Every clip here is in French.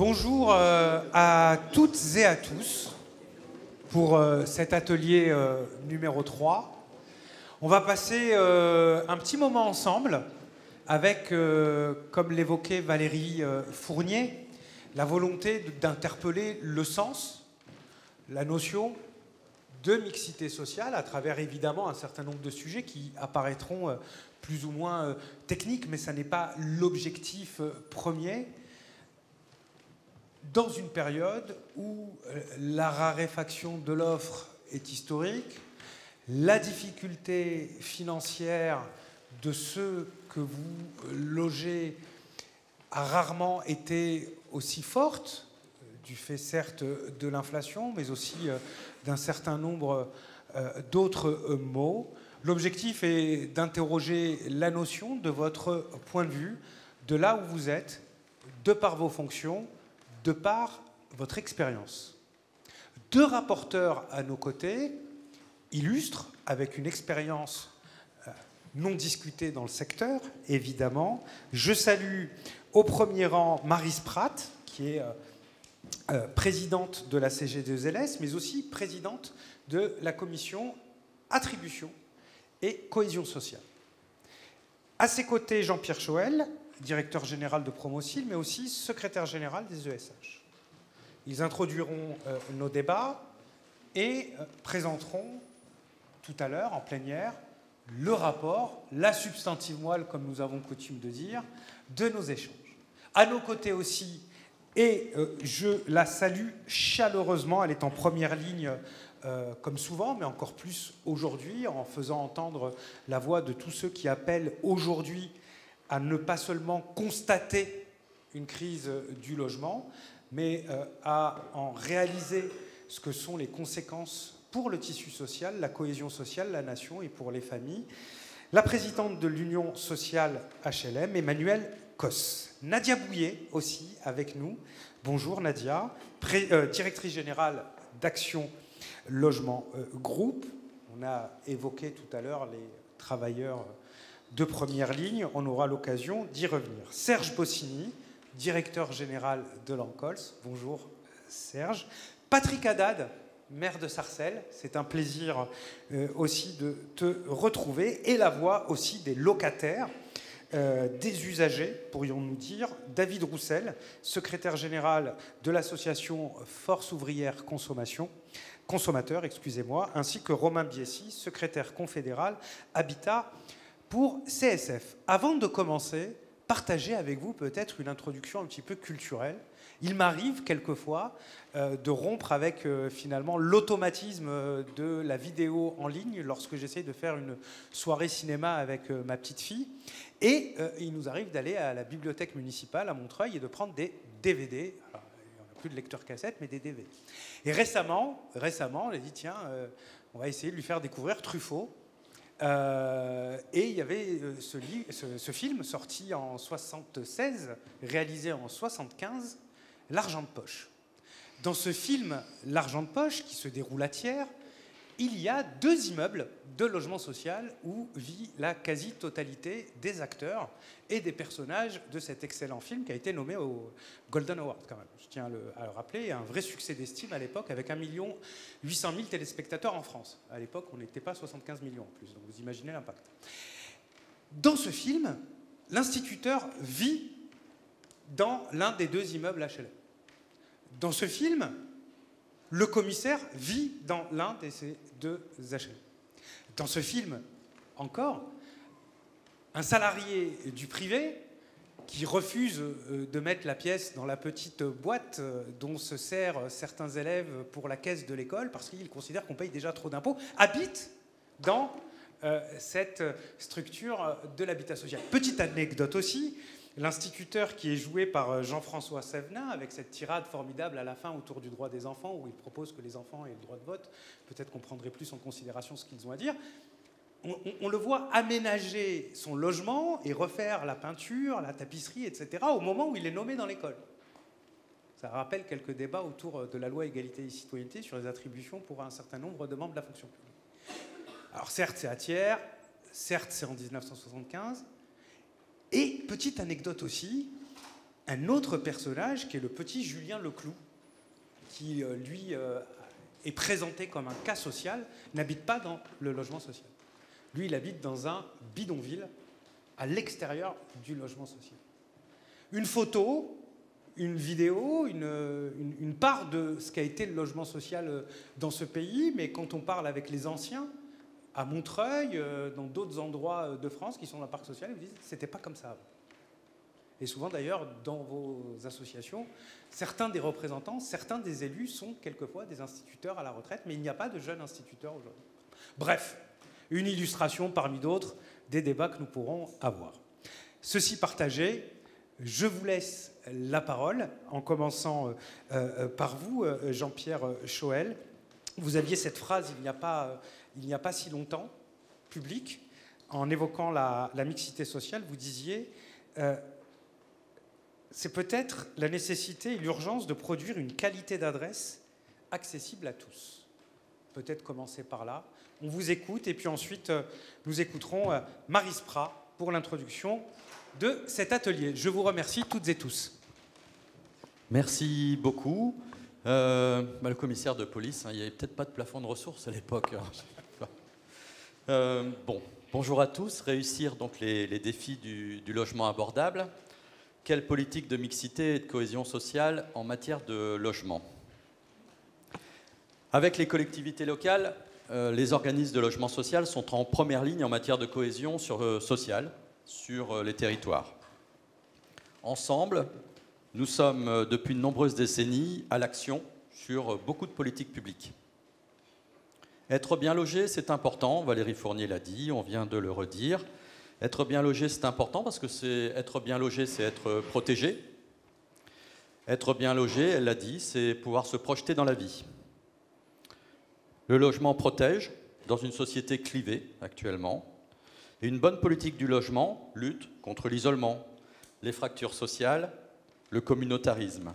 Bonjour à toutes et à tous pour cet atelier numéro 3. On va passer un petit moment ensemble avec, comme l'évoquait Valérie Fournier, la volonté d'interpeller le sens, la notion de mixité sociale à travers évidemment un certain nombre de sujets qui apparaîtront plus ou moins techniques, mais ça n'est pas l'objectif premier. Dans une période où la raréfaction de l'offre est historique, la difficulté financière de ceux que vous logez a rarement été aussi forte, du fait certes de l'inflation, mais aussi d'un certain nombre d'autres maux. L'objectif est d'interroger la notion de votre point de vue, de là où vous êtes, de par vos fonctions, de par votre expérience. Deux rapporteurs à nos côtés illustrent, avec une expérience non discutée dans le secteur, évidemment. Je salue au premier rang Maryse Pratt, qui est présidente de la CG2LS, mais aussi présidente de la commission Attribution et Cohésion sociale. À ses côtés, Jean-Pierre Choël, directeur général de Promocil, mais aussi secrétaire général des ESH. Ils introduiront nos débats et présenteront tout à l'heure, en plénière, le rapport, la substantive moelle, comme nous avons coutume de dire, de nos échanges. À nos côtés aussi, et je la salue chaleureusement, elle est en première ligne comme souvent, mais encore plus aujourd'hui, en faisant entendre la voix de tous ceux qui appellent aujourd'hui à ne pas seulement constater une crise du logement, mais à en réaliser ce que sont les conséquences pour le tissu social, la cohésion sociale, la nation et pour les familles. La présidente de l'Union sociale HLM, Emmanuelle Cos. Nadia Bouillet aussi avec nous. Bonjour Nadia, directrice générale d'Action Logement Groupe. On a évoqué tout à l'heure les travailleurs de première ligne, on aura l'occasion d'y revenir. Serge Bossini, directeur général de l'Ancols. Bonjour Serge. Patrick Haddad, maire de Sarcelles. C'est un plaisir aussi de te retrouver. Et la voix aussi des locataires, des usagers, pourrions-nous dire. David Roussel, secrétaire général de l'association Force ouvrière consommateur, excusez-moi, ainsi que Romain Biessy, secrétaire confédéral Habitat pour CSF. Avant de commencer, partager avec vous peut-être une introduction un petit peu culturelle. Il m'arrive quelquefois de rompre avec finalement l'automatisme de la vidéo en ligne lorsque j'essaie de faire une soirée cinéma avec ma petite fille. Et il nous arrive d'aller à la bibliothèque municipale à Montreuil et de prendre des DVD. Alors, il n'y en a plus de lecteur cassette, mais des DVD. Et récemment, on a dit, tiens, on va essayer de lui faire découvrir Truffaut. Et il y avait ce film sorti en 1976, réalisé en 1975, L'Argent de poche. Dans ce film, L'Argent de poche, qui se déroule à Thiers, il y a 2 immeubles de logement social où vit la quasi-totalité des acteurs et des personnages de cet excellent film qui a été nommé au Golden Award, quand même. Je tiens à le rappeler, un vrai succès d'estime à l'époque, avec 1 800 000 téléspectateurs en France. À l'époque, on n'était pas 75 millions en plus, donc vous imaginez l'impact. Dans ce film, l'instituteur vit dans l'un des 2 immeubles HLM. Dans ce film, le commissaire vit dans l'un de ces 2 HLM. Dans ce film, encore, un salarié du privé qui refuse de mettre la pièce dans la petite boîte dont se servent certains élèves pour la caisse de l'école parce qu'il considère qu'on paye déjà trop d'impôts, habite dans cette structure de l'habitat social. Petite anecdote aussi, l'instituteur qui est joué par Jean-François Sevenin, avec cette tirade formidable à la fin autour du droit des enfants, où il propose que les enfants aient le droit de vote, peut-être qu'on prendrait plus en considération ce qu'ils ont à dire, on le voit aménager son logement et refaire la peinture, la tapisserie, etc., au moment où il est nommé dans l'école. Ça rappelle quelques débats autour de la loi égalité et citoyenneté sur les attributions pour un certain nombre de membres de la fonction publique. Alors certes, c'est à Thiers, certes, c'est en 1975, et petite anecdote aussi, un autre personnage qui est le petit Julien Leclou, qui, lui, est présenté comme un cas social, n'habite pas dans le logement social. Lui, il habite dans un bidonville à l'extérieur du logement social. Une photo, une vidéo, une part de ce qu'a été le logement social dans ce pays, mais quand on parle avec les anciens, à Montreuil, dans d'autres endroits de France qui sont dans le parc social, ils vous disent que c'était pas comme ça avant. Et souvent d'ailleurs, dans vos associations, certains des représentants, certains des élus sont quelquefois des instituteurs à la retraite, mais il n'y a pas de jeunes instituteurs aujourd'hui. Bref, une illustration parmi d'autres des débats que nous pourrons avoir. Ceci partagé, je vous laisse la parole, en commençant par vous, Jean-Pierre Choël. Vous aviez cette phrase il n'y a pas si longtemps, publique, en évoquant la mixité sociale. Vous disiez c'est peut-être la nécessité et l'urgence de produire une qualité d'adresse accessible à tous. Peut-être commencer par là. On vous écoute et puis ensuite nous écouterons Marie Sprat pour l'introduction de cet atelier. Je vous remercie toutes et tous. Merci beaucoup. Le commissaire de police, il n'y avait peut-être pas de plafond de ressources à l'époque. Bonjour à tous. Réussir donc les défis du logement abordable. Quelle politique de mixité et de cohésion sociale en matière de logement? Avec les collectivités locales, les organismes de logement social sont en première ligne en matière de cohésion sociale sur les territoires. Ensemble, nous sommes depuis de nombreuses décennies à l'action sur beaucoup de politiques publiques. Être bien logé, c'est important, Valérie Fournier l'a dit, on vient de le redire. Être bien logé, c'est important parce que être bien logé, c'est être protégé. Être bien logé, elle l'a dit, c'est pouvoir se projeter dans la vie. Le logement protège dans une société clivée actuellement. Et une bonne politique du logement lutte contre l'isolement, les fractures sociales, le communautarisme.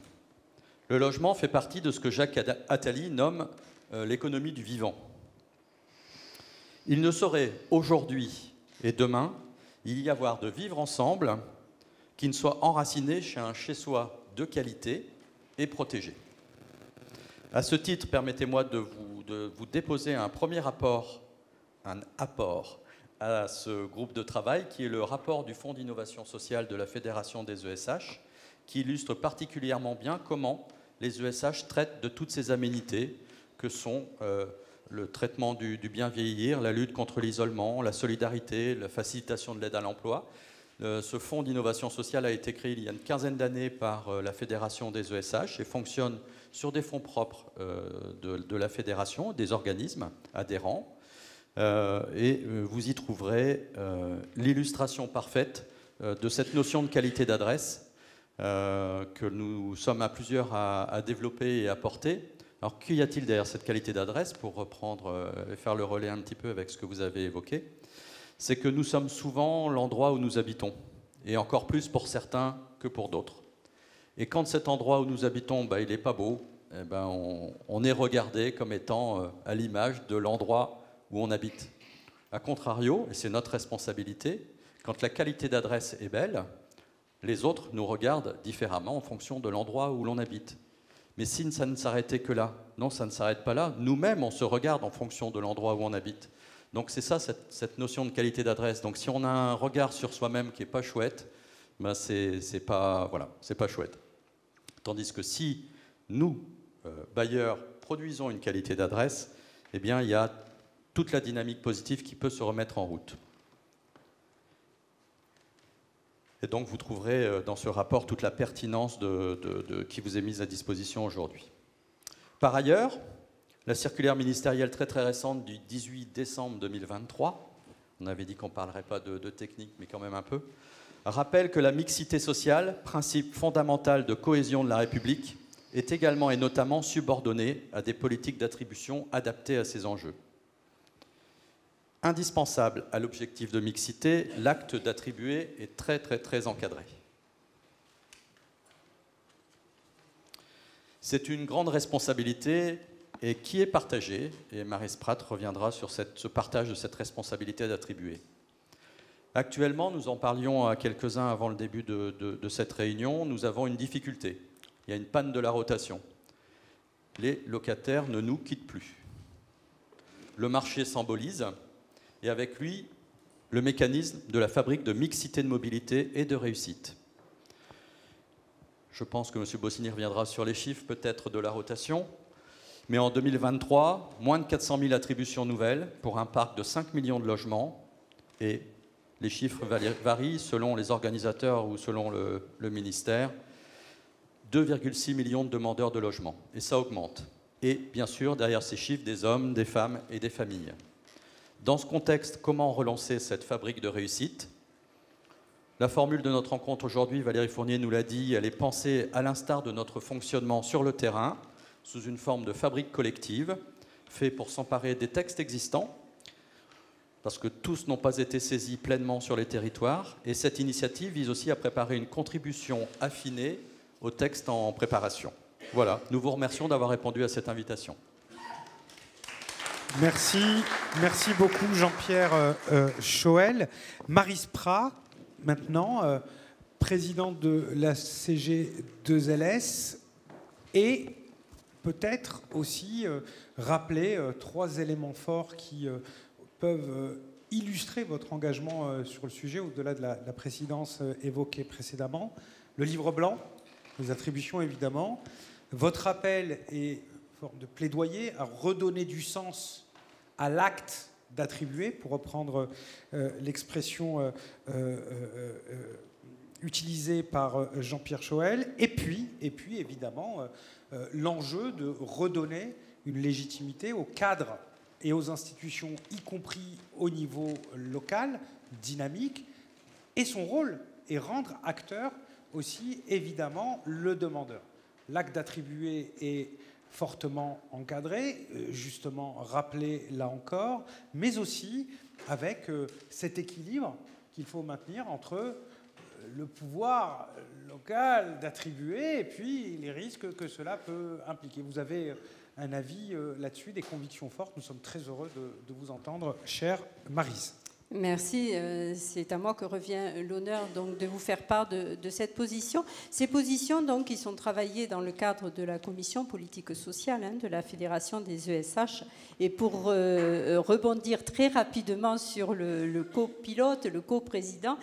Le logement fait partie de ce que Jacques Attali nomme l'économie du vivant. Il ne saurait aujourd'hui et demain y avoir de vivre ensemble qui ne soit enraciné chez un chez-soi de qualité et protégé. À ce titre, permettez-moi de vous déposer un premier apport à ce groupe de travail, qui est le rapport du Fonds d'innovation sociale de la Fédération des ESH, qui illustre particulièrement bien comment les ESH traitent de toutes ces aménités que sont le traitement du bien vieillir, la lutte contre l'isolement, la solidarité, la facilitation de l'aide à l'emploi. Ce fonds d'innovation sociale a été créé il y a une quinzaine d'années par la Fédération des ESH et fonctionne sur des fonds propres de la Fédération, des organismes adhérents. Et vous y trouverez l'illustration parfaite de cette notion de qualité d'adresse que nous sommes à plusieurs à développer et à porter. Alors, qu'y a-t-il derrière cette qualité d'adresse, pour reprendre et faire le relais un petit peu avec ce que vous avez évoqué? C'est que nous sommes souvent l'endroit où nous habitons, et encore plus pour certains que pour d'autres. Et quand cet endroit où nous habitons, il n'est pas beau, on est regardé comme étant à l'image de l'endroit où on habite. A contrario, et c'est notre responsabilité, quand la qualité d'adresse est belle, les autres nous regardent différemment en fonction de l'endroit où l'on habite. Mais si ça ne s'arrêtait que là, non, ça ne s'arrête pas là. Nous-mêmes, on se regarde en fonction de l'endroit où on habite. Donc c'est ça, cette notion de qualité d'adresse. Donc si on a un regard sur soi-même qui n'est pas chouette, c'est pas chouette. Tandis que si nous, bailleurs, produisons une qualité d'adresse, eh bien, il y a toute la dynamique positive qui peut se remettre en route. Et donc, vous trouverez dans ce rapport toute la pertinence qui vous est mise à disposition aujourd'hui. Par ailleurs, la circulaire ministérielle très très récente du 18 décembre 2023, on avait dit qu'on ne parlerait pas de technique, mais quand même un peu, rappelle que la mixité sociale, principe fondamental de cohésion de la République, est également et notamment subordonnée à des politiques d'attribution adaptées à ces enjeux. Indispensable à l'objectif de mixité, l'acte d'attribuer est très très très encadré. C'est une grande responsabilité et qui est partagée, et Marie Sprat reviendra sur ce partage de cette responsabilité d'attribuer. Actuellement, nous en parlions à quelques-uns avant le début de cette réunion, nous avons une difficulté. Il y a une panne de la rotation. Les locataires ne nous quittent plus. Le marché s'embolise et avec lui, le mécanisme de la fabrique de mixité de mobilité et de réussite. Je pense que M. Bossigny reviendra sur les chiffres peut-être de la rotation, mais en 2023, moins de 400 000 attributions nouvelles pour un parc de 5 millions de logements, et les chiffres varient selon les organisateurs ou selon le ministère, 2,6 millions de demandeurs de logement, et ça augmente. Et bien sûr, derrière ces chiffres, des hommes, des femmes et des familles. Dans ce contexte, comment relancer cette fabrique de réussite ? La formule de notre rencontre aujourd'hui, Valérie Fournier nous l'a dit, elle est pensée à l'instar de notre fonctionnement sur le terrain, sous une forme de fabrique collective, fait pour s'emparer des textes existants, parce que tous n'ont pas été saisis pleinement sur les territoires, et cette initiative vise aussi à préparer une contribution affinée au texte en préparation. Voilà, nous vous remercions d'avoir répondu à cette invitation. Merci beaucoup Jean-Pierre Choël. Marie Sprat, maintenant, présidente de la CG2LS, et peut-être aussi rappeler 3 éléments forts qui peuvent illustrer votre engagement sur le sujet, au-delà de la présidence évoquée précédemment. Le livre blanc, les attributions évidemment, votre appel est forme de plaidoyer à redonner du sens à l'acte d'attribuer, pour reprendre l'expression utilisée par Jean-Pierre Choël, et puis évidemment l'enjeu de redonner une légitimité au cadre et aux institutions, y compris au niveau local, dynamique, et son rôle est rendre acteur aussi évidemment le demandeur. L'acte d'attribuer est fortement encadré, justement rappelé là encore, mais aussi avec cet équilibre qu'il faut maintenir entre le pouvoir local d'attribuer et puis les risques que cela peut impliquer. Vous avez un avis là-dessus, des convictions fortes. Nous sommes très heureux de vous entendre, chère Maryse. Merci, c'est à moi que revient l'honneur donc de vous faire part de cette position. Ces positions donc qui sont travaillées dans le cadre de la commission politique sociale de la Fédération des ESH. Et pour rebondir très rapidement sur le copilote, le coprésident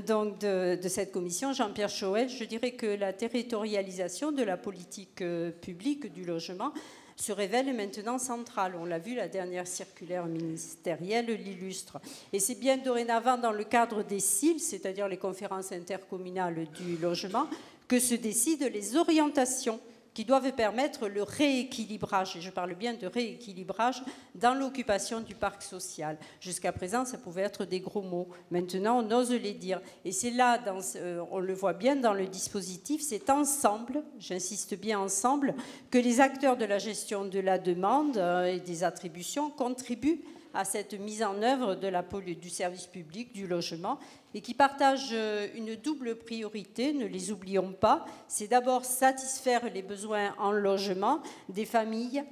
donc de cette commission, Jean-Pierre Choël, je dirais que la territorialisation de la politique publique du logement se révèle maintenant centrale. On l'a vu, la dernière circulaire ministérielle l'illustre. Et c'est bien dorénavant dans le cadre des CIL, c'est-à-dire les conférences intercommunales du logement, que se décident les orientations qui doivent permettre le rééquilibrage, et je parle bien de rééquilibrage, dans l'occupation du parc social. Jusqu'à présent, ça pouvait être des gros mots. Maintenant, on ose les dire. Et c'est là, on le voit bien dans le dispositif, c'est ensemble, j'insiste bien ensemble, que les acteurs de la gestion de la demande et des attributions contribuent à cette mise en œuvre du service public, du logement, et qui partagent une double priorité, ne les oublions pas. C'est d'abord satisfaire les besoins en logement des familles,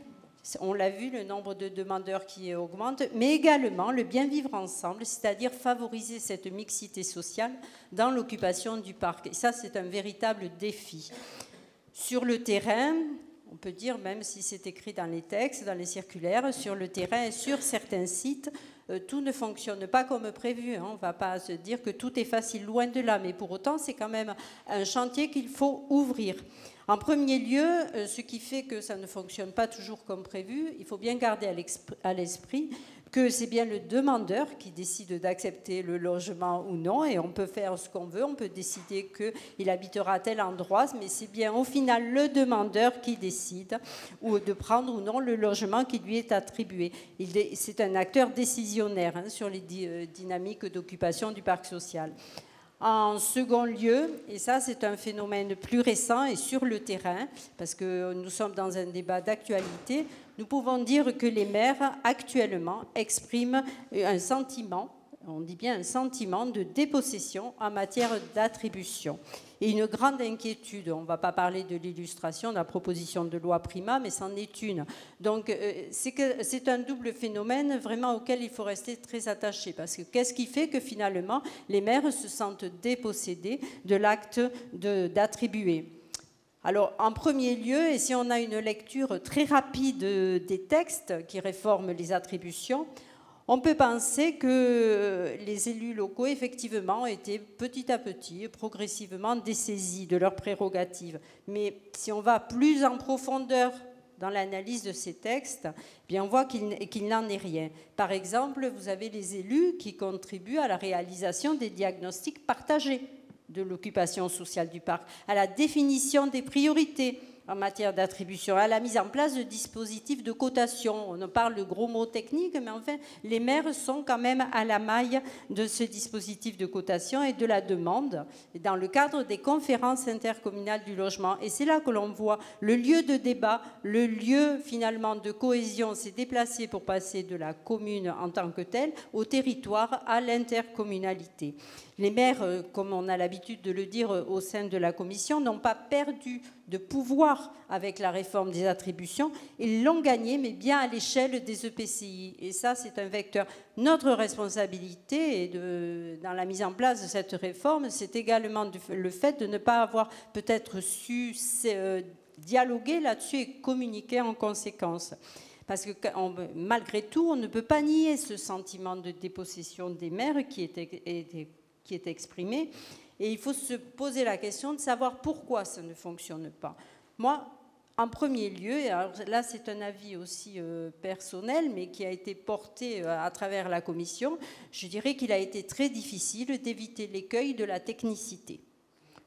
on l'a vu, le nombre de demandeurs qui augmente, mais également le bien vivre ensemble, c'est-à-dire favoriser cette mixité sociale dans l'occupation du parc. Et ça, c'est un véritable défi. Sur le terrain, on peut dire, même si c'est écrit dans les textes, dans les circulaires, sur le terrain et sur certains sites, tout ne fonctionne pas comme prévu. On ne va pas se dire que tout est facile, loin de là, mais pour autant, c'est quand même un chantier qu'il faut ouvrir. En premier lieu, ce qui fait que ça ne fonctionne pas toujours comme prévu, il faut bien garder à l'esprit que c'est bien le demandeur qui décide d'accepter le logement ou non, et on peut faire ce qu'on veut, on peut décider qu'il habitera à tel endroit, mais c'est bien au final le demandeur qui décide ou de prendre ou non le logement qui lui est attribué. C'est un acteur décisionnaire sur les dynamiques d'occupation du parc social. En second lieu, et ça c'est un phénomène plus récent et sur le terrain, parce que nous sommes dans un débat d'actualité, nous pouvons dire que les maires actuellement expriment un sentiment on dit bien un sentiment de dépossession en matière d'attribution. Et une grande inquiétude, on ne va pas parler de l'illustration de la proposition de loi Prima, mais c'en est une. Donc c'est un double phénomène vraiment auquel il faut rester très attaché, parce que qu'est-ce qui fait que finalement les maires se sentent dépossédés de l'acte d'attribuer ? Alors, en premier lieu, et si on a une lecture très rapide des textes qui réforment les attributions, on peut penser que les élus locaux, effectivement, ont été petit à petit, progressivement dessaisis de leurs prérogatives. Mais si on va plus en profondeur dans l'analyse de ces textes, eh bien on voit qu'il n'en est rien. Par exemple, vous avez les élus qui contribuent à la réalisation des diagnostics partagés de l'occupation sociale du parc, à la définition des priorités en matière d'attribution, à la mise en place de dispositifs de cotation. On en parle de gros mots techniques, mais enfin, les maires sont quand même à la maille de ce dispositif de cotation et de la demande dans le cadre des conférences intercommunales du logement. Et c'est là que l'on voit le lieu de débat, le lieu finalement de cohésion s'est déplacé pour passer de la commune en tant que telle au territoire, à l'intercommunalité. Les maires, comme on a l'habitude de le dire au sein de la commission, n'ont pas perdu de pouvoir avec la réforme des attributions. Ils l'ont gagné, mais bien à l'échelle des EPCI. Et ça, c'est un vecteur. Notre responsabilité dans la mise en place de cette réforme, c'est également le fait de ne pas avoir peut-être su dialoguer là-dessus et communiquer en conséquence. Parce que malgré tout, on ne peut pas nier ce sentiment de dépossession des maires qui est exprimé. Et il faut se poser la question de savoir pourquoi ça ne fonctionne pas. Moi, en premier lieu, et alors là c'est un avis aussi personnel, mais qui a été porté à travers la commission, je dirais qu'il a été très difficile d'éviter l'écueil de la technicité.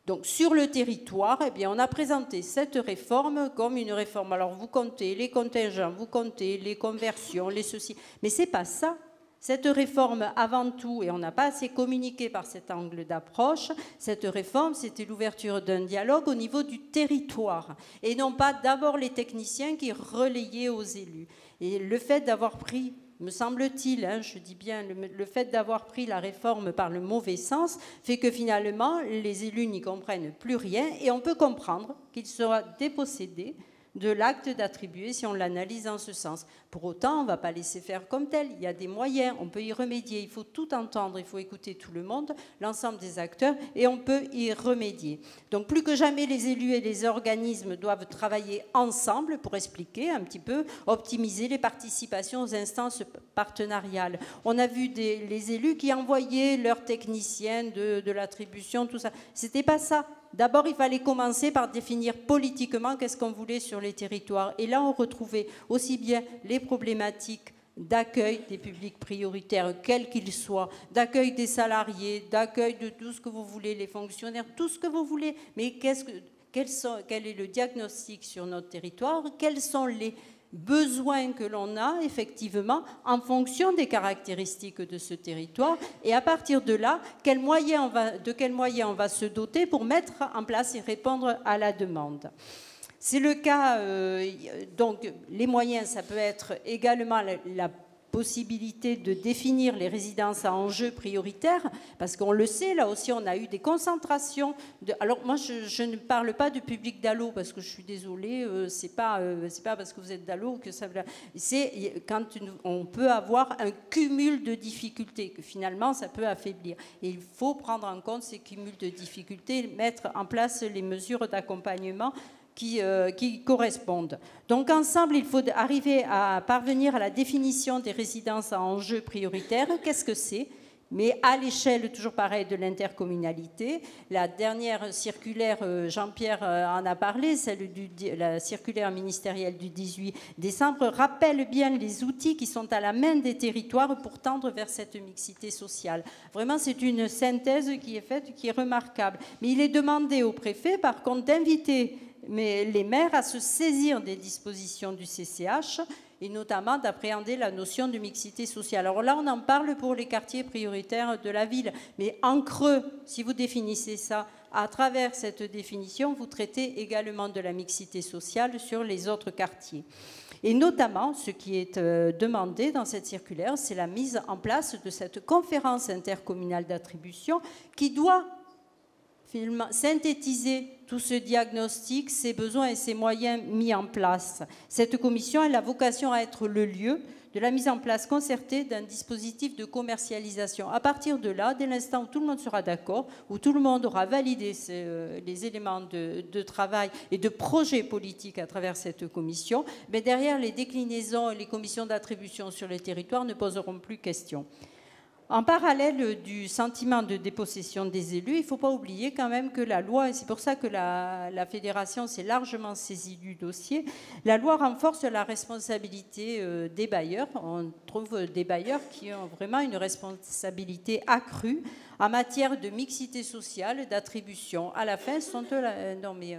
Donc sur le territoire, eh bien, on a présenté cette réforme comme une réforme. Alors vous comptez les contingents, vous comptez les conversions, les ceci, mais c'est pas ça. Cette réforme, avant tout, et on n'a pas assez communiqué par cet angle d'approche, cette réforme, c'était l'ouverture d'un dialogue au niveau du territoire, et non pas d'abord les techniciens qui relayaient aux élus. Et le fait d'avoir pris, me semble-t-il, je dis bien, le fait d'avoir pris la réforme par le mauvais sens fait que finalement, les élus n'y comprennent plus rien, et on peut comprendre qu'ils soient dépossédés de l'acte d'attribuer si on l'analyse en ce sens. Pour autant, on ne va pas laisser faire comme tel. Il y a des moyens, on peut y remédier. Il faut tout entendre, il faut écouter tout le monde, l'ensemble des acteurs, et on peut y remédier. Donc plus que jamais, les élus et les organismes doivent travailler ensemble pour expliquer un petit peu, optimiser les participations aux instances partenariales. On a vu les élus qui envoyaient leurs techniciens de l'attribution, tout ça. C'était pas ça. D'abord, il fallait commencer par définir politiquement qu'est-ce qu'on voulait sur les territoires. Et là, on retrouvait aussi bien les problématiques d'accueil des publics prioritaires, quels qu'ils soient, d'accueil des salariés, d'accueil de tout ce que vous voulez, les fonctionnaires, tout ce que vous voulez. Mais quel est le diagnostic sur notre territoire? Quels sont les besoins que l'on a effectivement en fonction des caractéristiques de ce territoire, et à partir de là, de quels moyens on va se doter pour mettre en place et répondre à la demande. C'est le cas, donc les moyens, ça peut être également la possibilité de définir les résidences à enjeux prioritaires, parce qu'on le sait, là aussi on a eu des concentrations. Alors moi je ne parle pas de public DALO, parce que je suis désolée, c'est pas parce que vous êtes DALO que ça... C'est quand on peut avoir un cumul de difficultés, que finalement ça peut affaiblir. Et il faut prendre en compte ces cumuls de difficultés, mettre en place les mesures d'accompagnement qui correspondent. Donc ensemble, il faut arriver à parvenir à la définition des résidences à enjeux prioritaires. Qu'est-ce que c'est ? Mais à l'échelle, toujours pareil, de l'intercommunalité. La dernière circulaire, Jean-Pierre en a parlé, la circulaire ministérielle du 18 décembre, rappelle bien les outils qui sont à la main des territoires pour tendre vers cette mixité sociale. Vraiment, c'est une synthèse qui est faite, qui est remarquable. Mais il est demandé au préfet, par contre, d'inviter les maires à se saisir des dispositions du CCH, et notamment d'appréhender la notion de mixité sociale. Alors là, on en parle pour les quartiers prioritaires de la ville, mais en creux, si vous définissez ça, à travers cette définition, vous traitez également de la mixité sociale sur les autres quartiers. Et notamment, ce qui est demandé dans cette circulaire, c'est la mise en place de cette conférence intercommunale d'attribution qui doit finalement synthétiser tout ce diagnostic, ses besoins et ses moyens mis en place. Cette commission, elle a vocation à être le lieu de la mise en place concertée d'un dispositif de commercialisation. À partir de là, dès l'instant où tout le monde sera d'accord, où tout le monde aura validé les éléments de travail et de projet politique à travers cette commission, mais derrière, les déclinaisons et les commissions d'attribution sur les territoires ne poseront plus question. En parallèle du sentiment de dépossession des élus, il ne faut pas oublier quand même que la loi, et c'est pour ça que la fédération s'est largement saisie du dossier, la loi renforce la responsabilité des bailleurs. On trouve des bailleurs qui ont vraiment une responsabilité accrue en matière de mixité sociale, d'attribution. À la fin, sont eux, non mais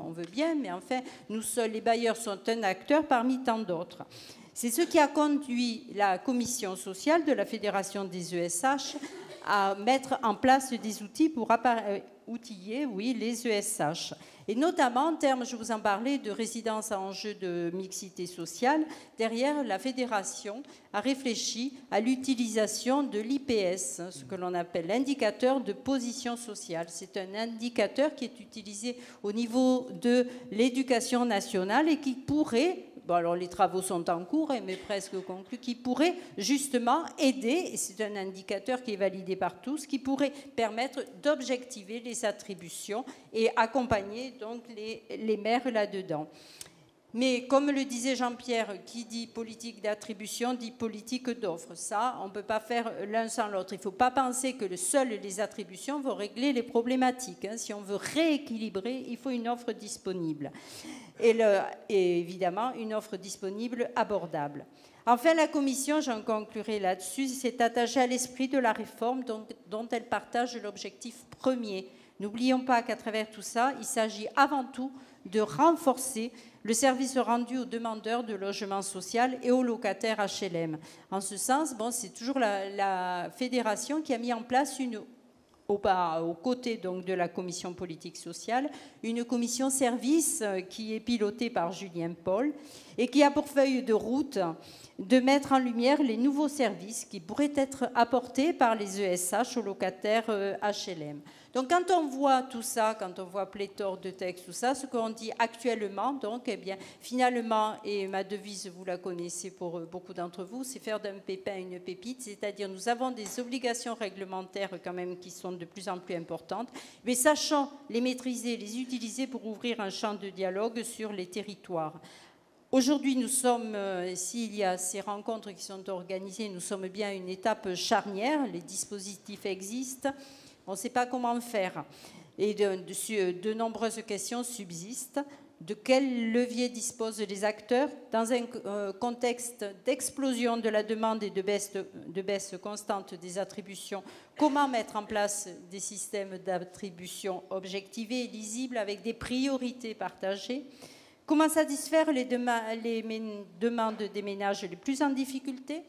on veut bien, mais enfin, les bailleurs sont un acteur parmi tant d'autres. C'est ce qui a conduit la commission sociale de la Fédération des ESH à mettre en place des outils pour outiller les ESH. Et notamment en termes, je vous en parlais, de résidence à enjeu de mixité sociale, derrière, la Fédération a réfléchi à l'utilisation de l'IPS, ce que l'on appelle l'indicateur de position sociale. C'est un indicateur qui est utilisé au niveau de l'éducation nationale et qui pourrait... Bon, alors les travaux sont en cours, mais presque conclus, qui pourrait justement aider, et c'est un indicateur qui est validé par tous, qui pourrait permettre d'objectiver les attributions et accompagner donc les maires là-dedans. Mais comme le disait Jean-Pierre, qui dit politique d'attribution dit politique d'offre. Ça, on ne peut pas faire l'un sans l'autre. Il ne faut pas penser que seules les attributions vont régler les problématiques. Si on veut rééquilibrer, il faut une offre disponible. Et évidemment, une offre disponible abordable. Enfin, la Commission, j'en conclurai là-dessus, s'est attachée à l'esprit de la réforme dont elle partage l'objectif premier. N'oublions pas qu'à travers tout ça, il s'agit avant tout de renforcer le service rendu aux demandeurs de logement social et aux locataires HLM. En ce sens, c'est toujours la fédération qui a mis en place aux côtés donc de la commission politique sociale, une commission service qui est pilotée par Julien Paul et qui a pour feuille de route de mettre en lumière les nouveaux services qui pourraient être apportés par les ESH aux locataires HLM. Donc quand on voit tout ça, quand on voit pléthore de textes, tout ça, ce qu'on dit actuellement, donc, eh bien, finalement, et ma devise, vous la connaissez pour beaucoup d'entre vous, c'est faire d'un pépin une pépite, c'est-à-dire nous avons des obligations réglementaires quand même qui sont de plus en plus importantes, mais sachant les maîtriser, les utiliser pour ouvrir un champ de dialogue sur les territoires. Aujourd'hui, nous sommes, s'il y a ces rencontres qui sont organisées, nous sommes bien à une étape charnière, les dispositifs existent, on ne sait pas comment faire. Et de nombreuses questions subsistent. De quels leviers disposent les acteurs dans un contexte d'explosion de la demande et de baisse constante des attributions? Comment mettre en place des systèmes d'attribution objectivés et lisibles avec des priorités partagées? Comment satisfaire les demandes des ménages les plus en difficulté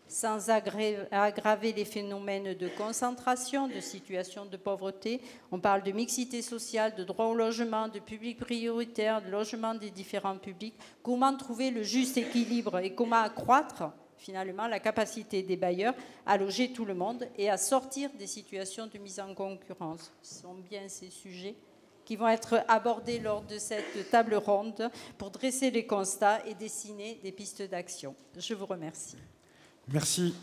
sans aggraver les phénomènes de concentration, de situation de pauvreté? On parle de mixité sociale, de droit au logement, de public prioritaire, de logement des différents publics. Comment trouver le juste équilibre et comment accroître finalement la capacité des bailleurs à loger tout le monde et à sortir des situations de mise en concurrence? Ce sont bien ces sujets qui vont être abordés lors de cette table ronde pour dresser les constats et dessiner des pistes d'action. Je vous remercie. Merci.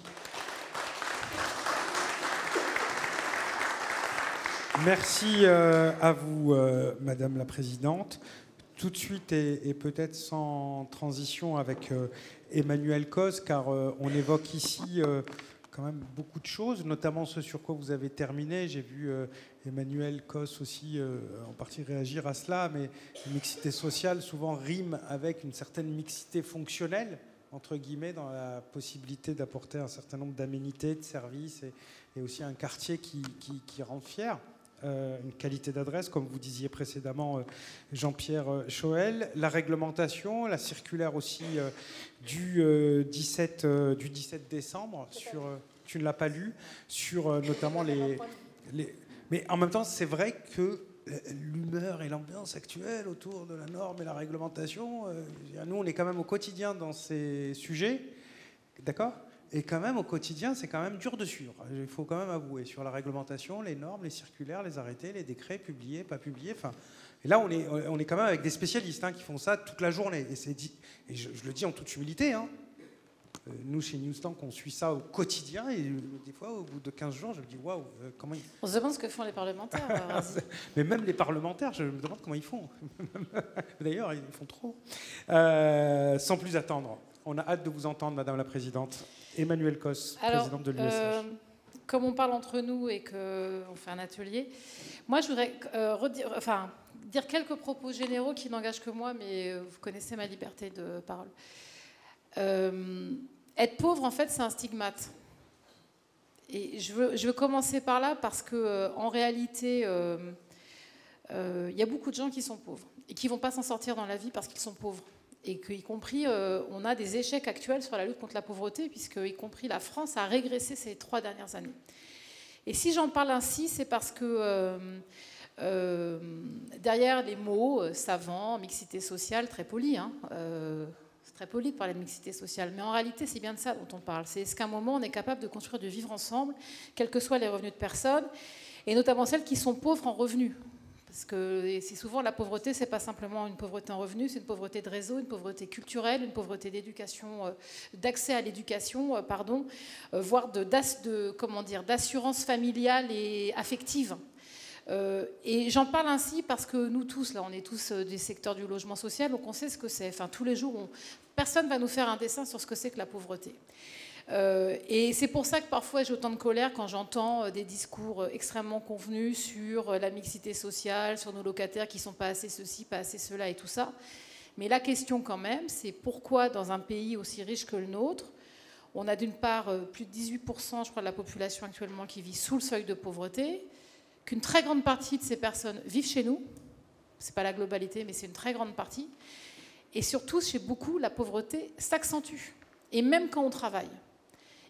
Merci à vous, Madame la Présidente. Tout de suite, et peut-être sans transition, avec Emmanuel Cos, car on évoque ici quand même beaucoup de choses, notamment ce sur quoi vous avez terminé. J'ai vu Emmanuel Cos aussi en partie réagir à cela, mais mixité sociale souvent rime avec une certaine mixité fonctionnelle, entre guillemets, dans la possibilité d'apporter un certain nombre d'aménités, de services, et aussi un quartier qui rend fier, une qualité d'adresse, comme vous disiez précédemment, Jean-Pierre Choël. La réglementation, la circulaire aussi du 17 décembre, tu ne l'as pas lu, sur notamment les... Mais en même temps, c'est vrai que l'humeur et l'ambiance actuelle autour de la norme et la réglementation, nous, on est quand même au quotidien dans ces sujets, d'accord ? Et quand même, au quotidien, c'est quand même dur de suivre. Il faut quand même avouer, sur la réglementation, les normes, les circulaires, les arrêtés, les décrets, publiés, pas publiés, enfin... Et là, on est quand même avec des spécialistes qui font ça toute la journée. Et je le dis en toute humilité. Nous, chez Newstank, on suit ça au quotidien. Et des fois, au bout de 15 jours, je me dis waouh, comment ils... On se demande ce que font les parlementaires. Mais même les parlementaires, je me demande comment ils font. D'ailleurs, ils font trop. Sans plus attendre, on a hâte de vous entendre, Madame la Présidente. Emmanuelle Cos, présidente de l'USH. Comme on parle entre nous et qu'on fait un atelier, moi, je voudrais dire quelques propos généraux qui n'engagent que moi, mais vous connaissez ma liberté de parole. Être pauvre, en fait, c'est un stigmate. Et je veux commencer par là parce qu'en réalité, il y a beaucoup de gens qui sont pauvres et qui ne vont pas s'en sortir dans la vie parce qu'ils sont pauvres. Et qu'y compris, on a des échecs actuels sur la lutte contre la pauvreté, puisque y compris la France a régressé ces 3 dernières années. Et si j'en parle ainsi, c'est parce que derrière les mots savants, mixité sociale, très poli, c'est très poli de parler de mixité sociale, mais en réalité, c'est bien de ça dont on parle. C'est est-ce qu'à un moment, on est capable de construire du vivre ensemble, quels que soient les revenus de personnes, et notamment celles qui sont pauvres en revenus. Parce que c'est souvent la pauvreté, c'est pas simplement une pauvreté en revenus, c'est une pauvreté de réseau, une pauvreté culturelle, une pauvreté d'éducation, d'accès à l'éducation, voire d'assurance familiale et affective. Et j'en parle ainsi parce que nous tous, là, on est tous des secteurs du logement social, donc on sait ce que c'est. Enfin, tous les jours, personne ne va nous faire un dessin sur ce que c'est que la pauvreté. Et c'est pour ça que parfois j'ai autant de colère quand j'entends des discours extrêmement convenus sur la mixité sociale, sur nos locataires qui ne sont pas assez ceci, pas assez cela et tout ça. Mais la question quand même, c'est pourquoi dans un pays aussi riche que le nôtre, on a d'une part plus de 18%, je crois, de la population actuellement qui vit sous le seuil de pauvreté, qu'une très grande partie de ces personnes vivent chez nous, c'est pas la globalité, mais c'est une très grande partie, et surtout chez beaucoup, la pauvreté s'accentue, et même quand on travaille.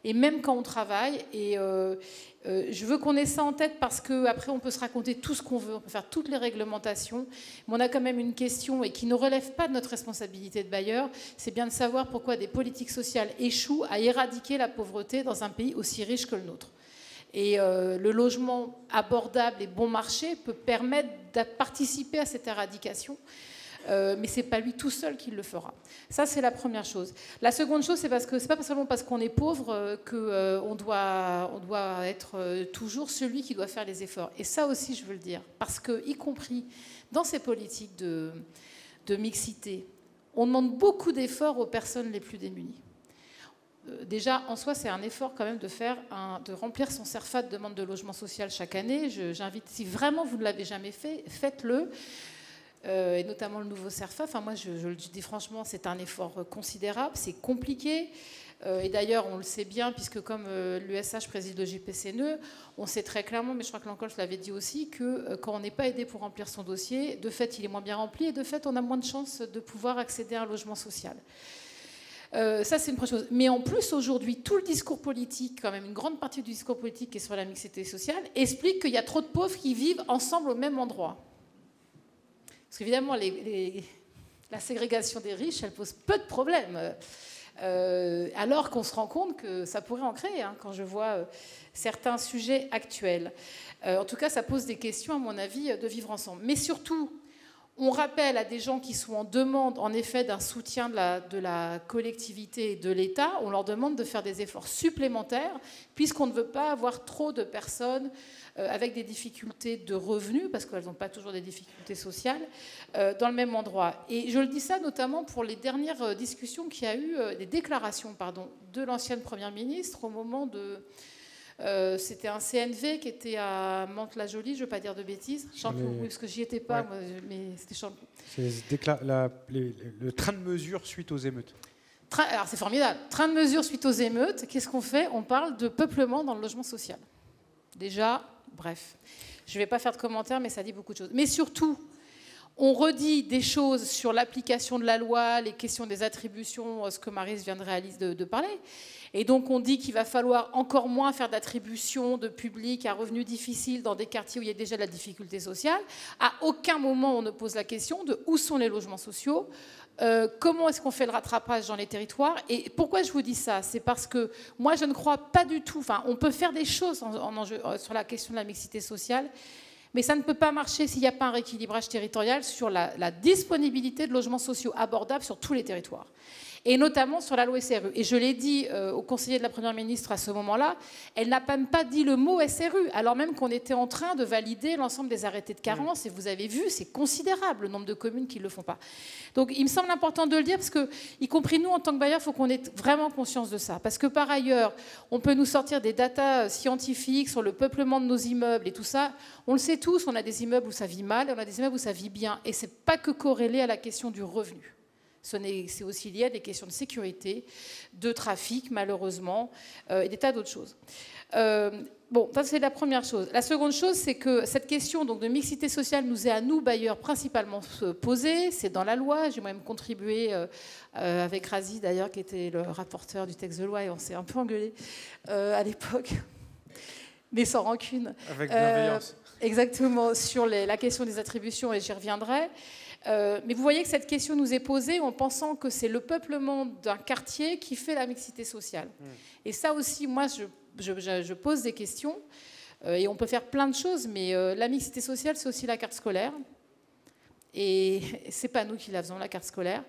Et même quand on travaille, et je veux qu'on ait ça en tête parce qu'après on peut se raconter tout ce qu'on veut, on peut faire toutes les réglementations, mais on a quand même une question et qui ne relève pas de notre responsabilité de bailleur, c'est bien de savoir pourquoi des politiques sociales échouent à éradiquer la pauvreté dans un pays aussi riche que le nôtre. Et le logement abordable et bon marché peut permettre de participer à cette éradication. Mais ce n'est pas lui tout seul qui le fera. Ça, c'est la première chose. La seconde chose, c'est parce que c'est pas seulement parce qu'on est pauvre qu'on doit être toujours celui qui doit faire les efforts. Et ça aussi, je veux le dire. Parce que, y compris dans ces politiques de mixité, on demande beaucoup d'efforts aux personnes les plus démunies. Déjà, en soi, c'est un effort quand même de remplir son CERFA de demande de logement social chaque année. J'invite, si vraiment vous ne l'avez jamais fait, faites-le. Et notamment le nouveau CERFA. Enfin, moi, je le dis franchement, c'est un effort considérable, c'est compliqué. Et d'ailleurs, on le sait bien, puisque comme l'USH préside le JPCNE, on sait très clairement, mais je crois que l'Ancoche l'avait dit aussi, que quand on n'est pas aidé pour remplir son dossier, de fait, il est moins bien rempli, et de fait, on a moins de chances de pouvoir accéder à un logement social. Ça, c'est une première chose. Mais en plus, aujourd'hui, tout le discours politique, quand même, une grande partie du discours politique qui est sur la mixité sociale, explique qu'il y a trop de pauvres qui vivent ensemble au même endroit. Parce qu'évidemment, la ségrégation des riches, elle pose peu de problèmes. Alors qu'on se rend compte que ça pourrait en créer, quand je vois certains sujets actuels. En tout cas, ça pose des questions, à mon avis, de vivre ensemble. Mais surtout, on rappelle à des gens qui sont en demande, en effet, d'un soutien de la collectivité et de l'État, on leur demande de faire des efforts supplémentaires, puisqu'on ne veut pas avoir trop de personnes avec des difficultés de revenus, parce qu'elles n'ont pas toujours des difficultés sociales, dans le même endroit. Et je le dis ça notamment pour les dernières discussions qu'il y a eu, des déclarations, de l'ancienne Première ministre au moment de... c'était un CNV qui était à Mantes-la-Jolie, je ne veux pas dire de bêtises. Oui, parce que j'y étais pas, ouais. Moi, mais c'était Champlon. C'est le train de mesure suite aux émeutes. Alors c'est formidable. Train de mesure suite aux émeutes, qu'est-ce qu'on fait? On parle de peuplement dans le logement social. Déjà, bref. Je ne vais pas faire de commentaires, mais ça dit beaucoup de choses. Mais surtout, On redit des choses sur l'application de la loi, les questions des attributions, ce que Maryse vient de parler. Et donc on dit qu'il va falloir encore moins faire d'attribution de public à revenus difficiles dans des quartiers où il y a déjà de la difficulté sociale. À aucun moment on ne pose la question de où sont les logements sociaux, comment est-ce qu'on fait le rattrapage dans les territoires. Et pourquoi je vous dis ça? C'est parce que moi je ne crois pas du tout, enfin on peut faire des choses sur la question de la mixité sociale, mais ça ne peut pas marcher s'il n'y a pas un rééquilibrage territorial sur la disponibilité de logements sociaux abordables sur tous les territoires. Et notamment sur la loi SRU. Et je l'ai dit au conseiller de la Première ministre à ce moment-là, elle n'a même pas dit le mot SRU, alors même qu'on était en train de valider l'ensemble des arrêtés de carence. Et vous avez vu, c'est considérable le nombre de communes qui ne le font pas. Donc il me semble important de le dire, parce que, y compris nous, en tant que bailleurs, il faut qu'on ait vraiment conscience de ça. Parce que par ailleurs, on peut nous sortir des datas scientifiques sur le peuplement de nos immeubles et tout ça. On le sait tous, on a des immeubles où ça vit mal, et on a des immeubles où ça vit bien. Et ce n'est pas que corrélé à la question du revenu. C'est aussi lié à des questions de sécurité, de trafic, malheureusement, et des tas d'autres choses. Bon, ça, c'est la première chose. La seconde chose, c'est que cette question donc, de mixité sociale nous est à nous, bailleurs, principalement posée. C'est dans la loi. J'ai moi-même contribué avec Razi, d'ailleurs, qui était le rapporteur du texte de loi, et on s'est un peu engueulé à l'époque, mais sans rancune. Avec bienveillance. Exactement, sur la question des attributions, et j'y reviendrai. Mais vous voyez que cette question nous est posée en pensant que c'est le peuplement d'un quartier qui fait la mixité sociale. Et ça aussi, moi, je pose des questions, et on peut faire plein de choses, mais la mixité sociale, c'est aussi la carte scolaire. Et c'est pas nous qui la faisons, la carte scolaire.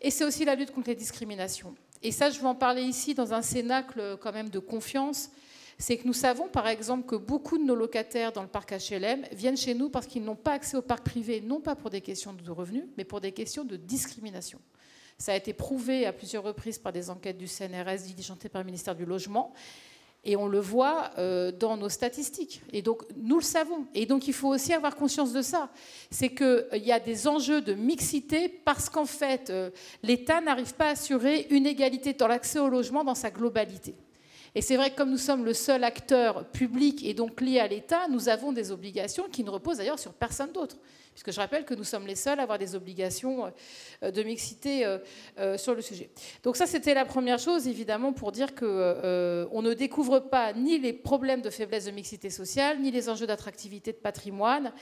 Et c'est aussi la lutte contre les discriminations. Et ça, je veux en parler ici dans un cénacle quand même de confiance. C'est que nous savons, par exemple, que beaucoup de nos locataires dans le parc HLM viennent chez nous parce qu'ils n'ont pas accès au parc privé, non pas pour des questions de revenus, mais pour des questions de discrimination. Ça a été prouvé à plusieurs reprises par des enquêtes du CNRS diligentées par le ministère du Logement, et on le voit dans nos statistiques. Et donc, nous le savons. Et donc, il faut aussi avoir conscience de ça. C'est qu'il y a des enjeux de mixité parce qu'en fait, l'État n'arrive pas à assurer une égalité dans l'accès au logement dans sa globalité. Et c'est vrai que comme nous sommes le seul acteur public et donc lié à l'État, nous avons des obligations qui ne reposent d'ailleurs sur personne d'autre. Puisque je rappelle que nous sommes les seuls à avoir des obligations de mixité sur le sujet. Donc ça, c'était la première chose, évidemment, pour dire qu'on ne découvre pas ni les problèmes de faiblesse de mixité sociale, ni les enjeux d'attractivité de patrimoine,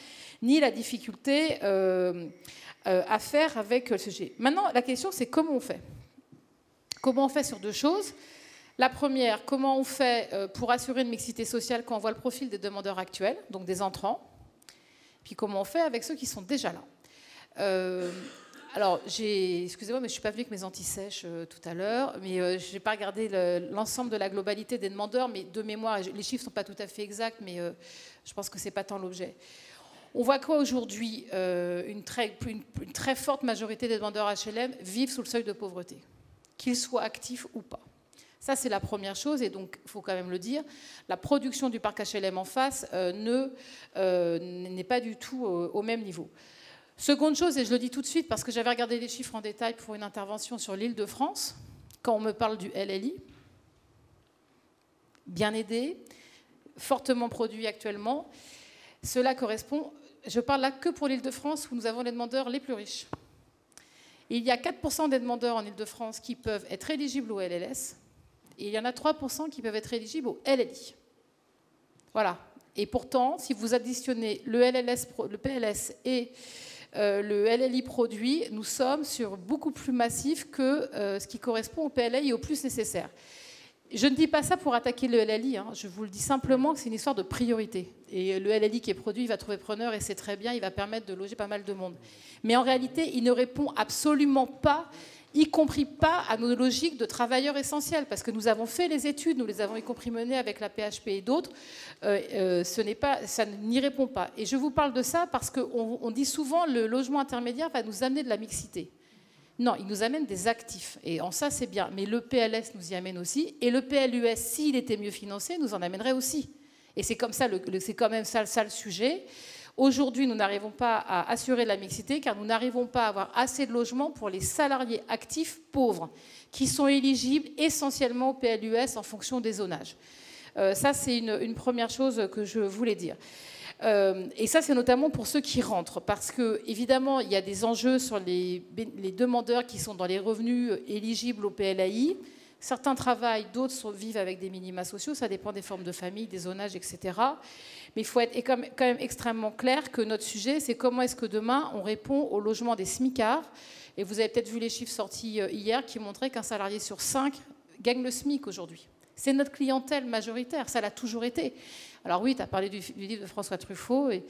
ni la difficulté à faire avec le sujet. Maintenant, la question, c'est comment on fait? Comment on fait sur deux choses? La première, comment on fait pour assurer une mixité sociale quand on voit le profil des demandeurs actuels, donc des entrants? Puis comment on fait avec ceux qui sont déjà là? Alors, excusez-moi, mais je ne suis pas venue avec mes anti-sèches tout à l'heure, mais je n'ai pas regardé l'ensemble de la globalité des demandeurs, mais de mémoire, les chiffres ne sont pas tout à fait exacts, mais je pense que ce n'est pas tant l'objet. On voit quoi aujourd'hui? Une très forte majorité des demandeurs HLM vivent sous le seuil de pauvreté, qu'ils soient actifs ou pas. Ça, c'est la première chose, et donc, il faut quand même le dire, la production du parc HLM en face n'est pas du tout au même niveau. Seconde chose, et je le dis tout de suite, parce que j'avais regardé les chiffres en détail pour une intervention sur l'Île-de-France, quand on me parle du LLI, bien aidé, fortement produit actuellement, cela correspond, je parle là que pour l'Île-de-France, où nous avons les demandeurs les plus riches. Il y a 4% des demandeurs en Île-de-France qui peuvent être éligibles au LLS, et il y en a 3% qui peuvent être éligibles au LLI. Voilà. Et pourtant, si vous additionnez le PLS et le LLI produit, nous sommes sur beaucoup plus massif que ce qui correspond au PLI et au plus nécessaire. Je ne dis pas ça pour attaquer le LLI, hein. Je vous le dis simplement que c'est une histoire de priorité. Et le LLI qui est produit, il va trouver preneur et c'est très bien, il va permettre de loger pas mal de monde. Mais en réalité, il ne répond absolument pas, y compris pas à nos logiques de travailleurs essentiels, parce que nous avons fait les études, nous les avons y compris menées avec la PHP et d'autres, ça n'y répond pas. Et je vous parle de ça parce qu'on dit souvent le logement intermédiaire va nous amener de la mixité. Non, il nous amène des actifs, et en ça c'est bien, mais le PLS nous y amène aussi, et le PLUS, s'il était mieux financé, nous en amènerait aussi. Et c'est comme ça, c'est quand même ça le sujet. Aujourd'hui, nous n'arrivons pas à assurer la mixité car nous n'arrivons pas à avoir assez de logements pour les salariés actifs pauvres qui sont éligibles essentiellement au PLUS en fonction des zonages. Ça, c'est une première chose que je voulais dire. Et ça, c'est notamment pour ceux qui rentrent, parce que évidemment, il y a des enjeux sur les demandeurs qui sont dans les revenus éligibles au PLAI. Certains travaillent, d'autres vivent avec des minima sociaux, ça dépend des formes de famille, des zonages, etc. Mais il faut être quand même extrêmement clair que notre sujet, c'est comment est-ce que demain, on répond au logement des smicards. Et vous avez peut-être vu les chiffres sortis hier qui montraient qu'un salarié sur 5 gagne le SMIC aujourd'hui. C'est notre clientèle majoritaire, ça l'a toujours été. Alors oui, tu as parlé du livre de François Truffaut, et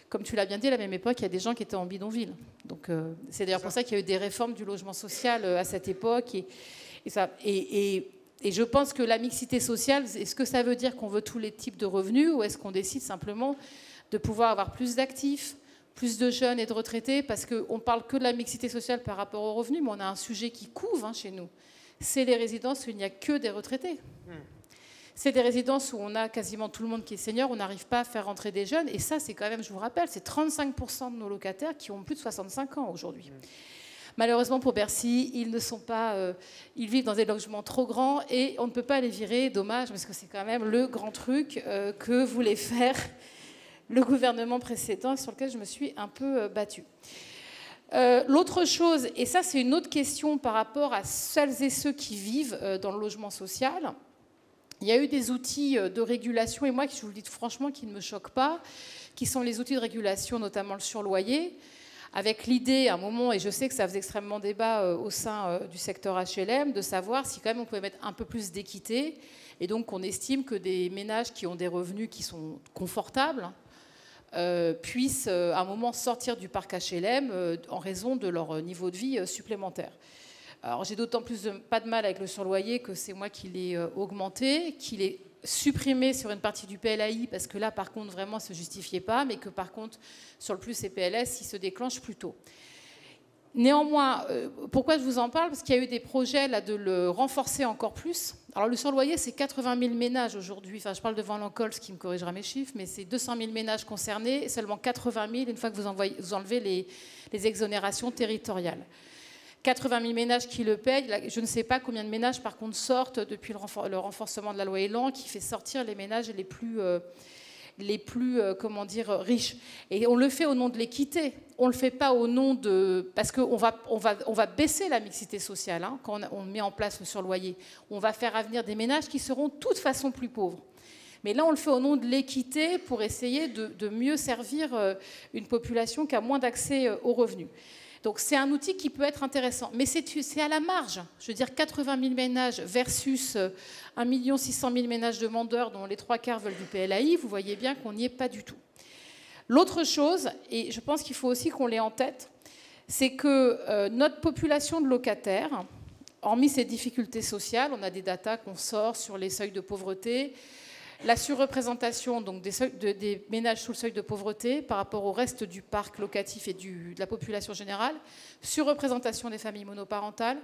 comme tu l'as bien dit, à la même époque, il y a des gens qui étaient en bidonville. Donc c'est d'ailleurs pour ça qu'il y a eu des réformes du logement social à cette époque. Et je pense que la mixité sociale, est-ce que ça veut dire qu'on veut tous les types de revenus, ou est-ce qu'on décide simplement de pouvoir avoir plus d'actifs, plus de jeunes et de retraités, parce qu'on ne parle que de la mixité sociale par rapport aux revenus, mais on a un sujet qui couve chez nous. C'est les résidences où il n'y a que des retraités. C'est des résidences où on a quasiment tout le monde qui est senior, on n'arrive pas à faire rentrer des jeunes. Et ça, c'est quand même, je vous rappelle, c'est 35% de nos locataires qui ont plus de 65 ans aujourd'hui. Malheureusement pour Bercy, ils ne sont pas, ils vivent dans des logements trop grands et on ne peut pas les virer. Dommage, parce que c'est quand même le grand truc que voulait faire le gouvernement précédent, sur lequel je me suis un peu battue. L'autre chose, et ça c'est une autre question par rapport à celles et ceux qui vivent dans le logement social, il y a eu des outils de régulation, et moi, je vous le dis franchement, qui ne me choquent pas, qui sont les outils de régulation, notamment le surloyer, avec l'idée, à un moment, et je sais que ça faisait extrêmement débat au sein du secteur HLM, de savoir si quand même on pouvait mettre un peu plus d'équité, et donc on estime que des ménages qui ont des revenus qui sont confortables puissent à un moment sortir du parc HLM en raison de leur niveau de vie supplémentaire. Alors j'ai d'autant plus pas de mal avec le surloyer que c'est moi qui l'ai augmenté, qui l'ai supprimé sur une partie du PLAI, parce que là par contre vraiment ça ne se justifiait pas, mais que par contre sur le plus et PLS il se déclenche plus tôt. Néanmoins, pourquoi je vous en parle? Parce qu'il y a eu des projets là, de le renforcer encore plus. Alors le surloyer, c'est 80 000 ménages aujourd'hui. Enfin, je parle devant l'Encols, ce qui me corrigera mes chiffres, mais c'est 200 000 ménages concernés, et seulement 80 000 une fois que vous enlevez les exonérations territoriales. 80 000 ménages qui le payent. Je ne sais pas combien de ménages, par contre, sortent depuis le renforcement de la loi Elan, qui fait sortir les ménages les plus comment dire, riches. Et on le fait au nom de l'équité. On ne le fait pas au nom de... Parce qu'on va baisser la mixité sociale quand on met en place le surloyer. On va faire avenir des ménages qui seront de toute façon plus pauvres. Mais là, on le fait au nom de l'équité pour essayer de mieux servir une population qui a moins d'accès aux revenus. Donc c'est un outil qui peut être intéressant, mais c'est à la marge. Je veux dire, 80 000 ménages versus 1 600 000 ménages demandeurs dont les 3/4 veulent du PLAI, vous voyez bien qu'on n'y est pas du tout. L'autre chose, et je pense qu'il faut aussi qu'on l'ait en tête, c'est que notre population de locataires, hormis ces difficultés sociales, on a des datas qu'on sort sur les seuils de pauvreté, la surreprésentation donc des ménages sous le seuil de pauvreté par rapport au reste du parc locatif et de la population générale, surreprésentation des familles monoparentales,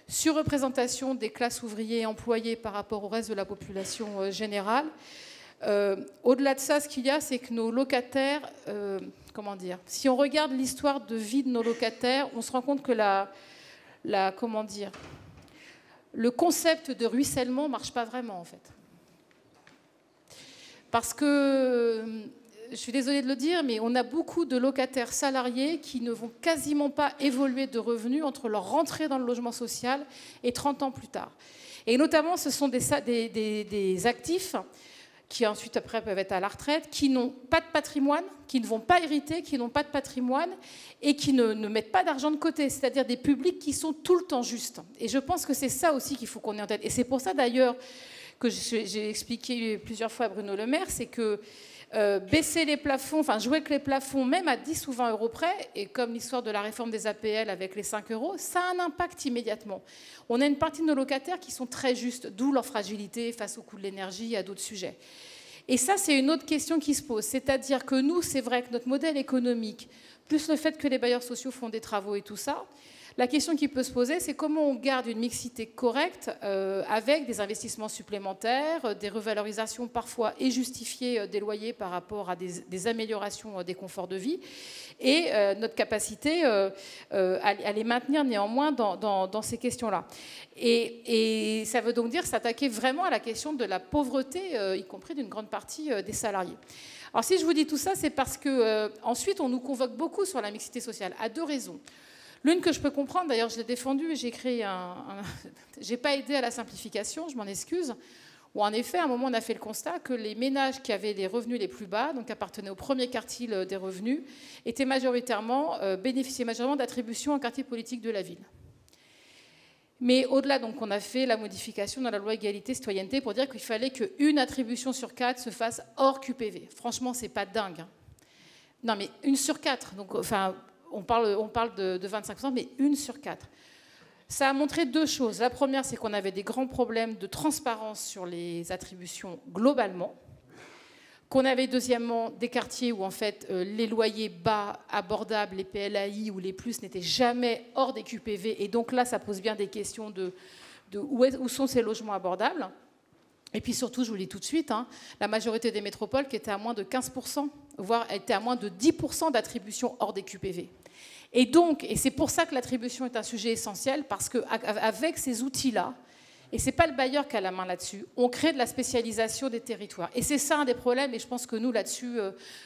surreprésentation des classes ouvriers et employées par rapport au reste de la population générale. Au-delà de ça, ce qu'il y a, c'est que nos locataires, comment dire, si on regarde l'histoire de vie de nos locataires, on se rend compte que comment dire, le concept de ruissellement ne marche pas vraiment en fait. Parce que, je suis désolée de le dire, mais on a beaucoup de locataires salariés qui ne vont quasiment pas évoluer de revenus entre leur rentrée dans le logement social et 30 ans plus tard. Et notamment, ce sont des actifs qui ensuite, après, peuvent être à la retraite, qui n'ont pas de patrimoine, qui ne vont pas hériter, qui n'ont pas de patrimoine et qui ne mettent pas d'argent de côté, c'est-à-dire des publics qui sont tout le temps justes. Et je pense que c'est ça aussi qu'il faut qu'on ait en tête. Et c'est pour ça, d'ailleurs, que j'ai expliqué plusieurs fois à Bruno Le Maire, c'est que baisser les plafonds, enfin jouer avec les plafonds, même à 10 ou 20 euros près, et comme l'histoire de la réforme des APL avec les 5 euros, ça a un impact immédiatement. On a une partie de nos locataires qui sont très justes, d'où leur fragilité face au coût de l'énergie et à d'autres sujets. Et ça, c'est une autre question qui se pose. C'est-à-dire que nous, c'est vrai que notre modèle économique, plus le fait que les bailleurs sociaux font des travaux et tout ça, La question qui peut se poser, c'est comment on garde une mixité correcte avec des investissements supplémentaires, des revalorisations parfois et justifiées des loyers par rapport à des améliorations des conforts de vie, et notre capacité à les maintenir néanmoins dans ces questions-là. Et ça veut donc dire s'attaquer vraiment à la question de la pauvreté, y compris d'une grande partie des salariés. Alors si je vous dis tout ça, c'est parce que ensuite on nous convoque beaucoup sur la mixité sociale, à 2 raisons. L'une que je peux comprendre, d'ailleurs je l'ai défendue, j'ai créé j'ai pas aidé à la simplification, je m'en excuse, où en effet à un moment on a fait le constat que les ménages qui avaient les revenus les plus bas, donc appartenaient au premier quartile des revenus, bénéficiaient majoritairement d'attributions en quartier politique de la ville. Mais au-delà, donc, on a fait la modification dans la loi égalité-citoyenneté pour dire qu'il fallait qu'une attribution sur 4 se fasse hors QPV. Franchement, c'est pas dingue. Non, mais 1 sur 4. Donc, enfin, on parle de 25%, mais 1 sur 4. Ça a montré 2 choses. La première, c'est qu'on avait des grands problèmes de transparence sur les attributions globalement. Qu'on avait deuxièmement des quartiers où en fait les loyers bas, abordables, les PLAI ou les plus n'étaient jamais hors des QPV. Et donc là, ça pose bien des questions de où sont ces logements abordables. Et puis surtout, je vous le dis tout de suite, la majorité des métropoles qui étaient à moins de 15%, voire étaient à moins de 10% d'attribution hors des QPV. Et donc, et c'est pour ça que l'attribution est un sujet essentiel, parce qu'avec ces outils-là, et ce n'est pas le bailleur qui a la main là-dessus, on crée de la spécialisation des territoires. Et c'est ça un des problèmes, et je pense que nous, là-dessus,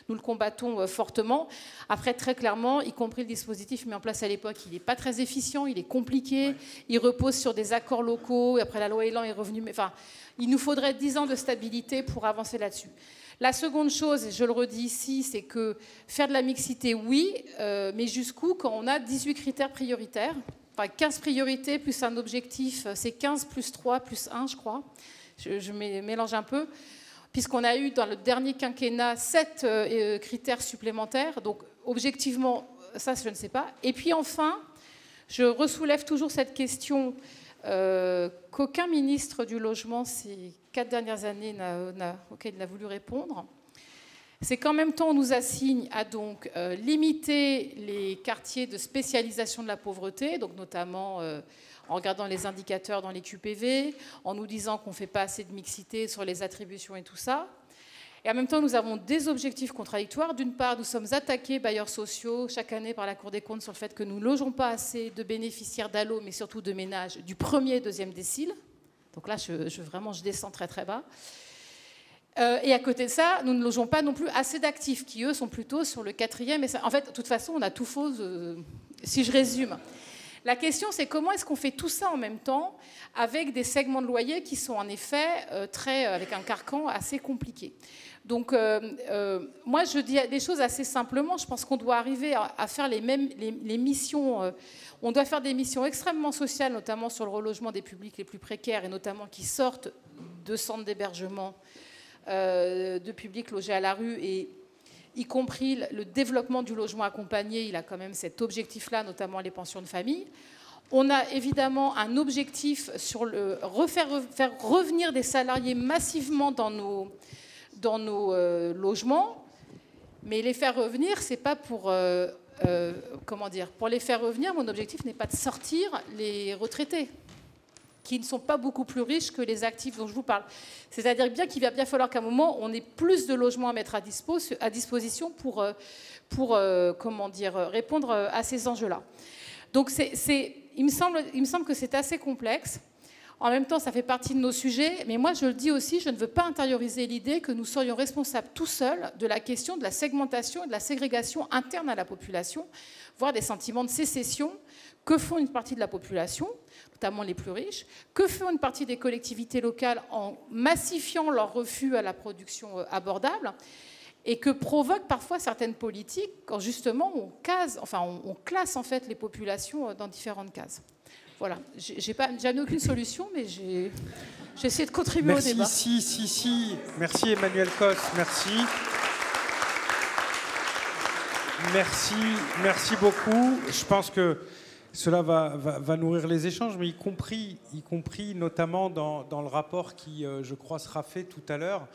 nous le combattons fortement. Après, très clairement, y compris le dispositif mis en place à l'époque, il n'est pas très efficient, il est compliqué, ouais. Il repose sur des accords locaux, et après la loi Elan est revenue... Enfin, il nous faudrait 10 ans de stabilité pour avancer là-dessus. La seconde chose, et je le redis ici, c'est que faire de la mixité, oui, mais jusqu'où quand on a 18 critères prioritaires, enfin 15 priorités plus un objectif, c'est 15 plus 3 plus 1, je crois. Je mélange un peu, puisqu'on a eu dans le dernier quinquennat 7 critères supplémentaires. Donc, objectivement, ça, je ne sais pas. Et puis enfin, je ressoulève toujours cette question qu'aucun ministre du logement ces 4 dernières années auquel il a voulu répondre. C'est qu'en même temps, on nous assigne à donc limiter les quartiers de spécialisation de la pauvreté, donc notamment en regardant les indicateurs dans les QPV, en nous disant qu'on ne fait pas assez de mixité sur les attributions et tout ça. Et en même temps, nous avons des objectifs contradictoires. D'une part, nous sommes attaqués, bailleurs sociaux, chaque année par la Cour des comptes, sur le fait que nous ne logeons pas assez de bénéficiaires d'ALO, mais surtout de ménages du 1er et 2e décile. Donc là, je descends très très bas. Et à côté de ça, nous ne logeons pas non plus assez d'actifs, qui eux sont plutôt sur le 4e. En fait, de toute façon, on a tout faux, si je résume. La question, c'est comment est-ce qu'on fait tout ça en même temps avec des segments de loyer qui sont en effet avec un carcan assez compliqué. Donc, moi, je dis des choses assez simplement. Je pense qu'on doit arriver à faire les missions. On doit faire des missions extrêmement sociales, notamment sur le relogement des publics les plus précaires, et notamment qui sortent de centres d'hébergement de publics logés à la rue, et y compris le développement du logement accompagné. Il a quand même cet objectif-là, notamment les pensions de famille. On a évidemment un objectif sur faire revenir des salariés massivement dans nos logements, mais les faire revenir, c'est pas pour pour les faire revenir, mon objectif n'est pas de sortir les retraités, qui ne sont pas beaucoup plus riches que les actifs dont je vous parle. C'est-à-dire bien qu'il va bien falloir qu'à un moment, on ait plus de logements à mettre à disposition pour répondre à ces enjeux-là. Donc il me semble que c'est assez complexe. En même temps, ça fait partie de nos sujets. Mais moi, je le dis aussi, je ne veux pas intérioriser l'idée que nous serions responsables tout seuls de la question de la segmentation et de la ségrégation interne à la population, voire des sentiments de sécession que font une partie de la population, notamment les plus riches, que font une partie des collectivités locales en massifiant leur refus à la production abordable, et que provoquent parfois certaines politiques quand justement on classe en fait les populations dans différentes cases. Voilà, j'en ai aucune solution, mais j'ai essayé de contribuer au débat. Merci Emmanuelle Cos, merci beaucoup. Je pense que cela va nourrir les échanges, mais y compris notamment dans le rapport qui, je crois, sera fait tout à l'heure,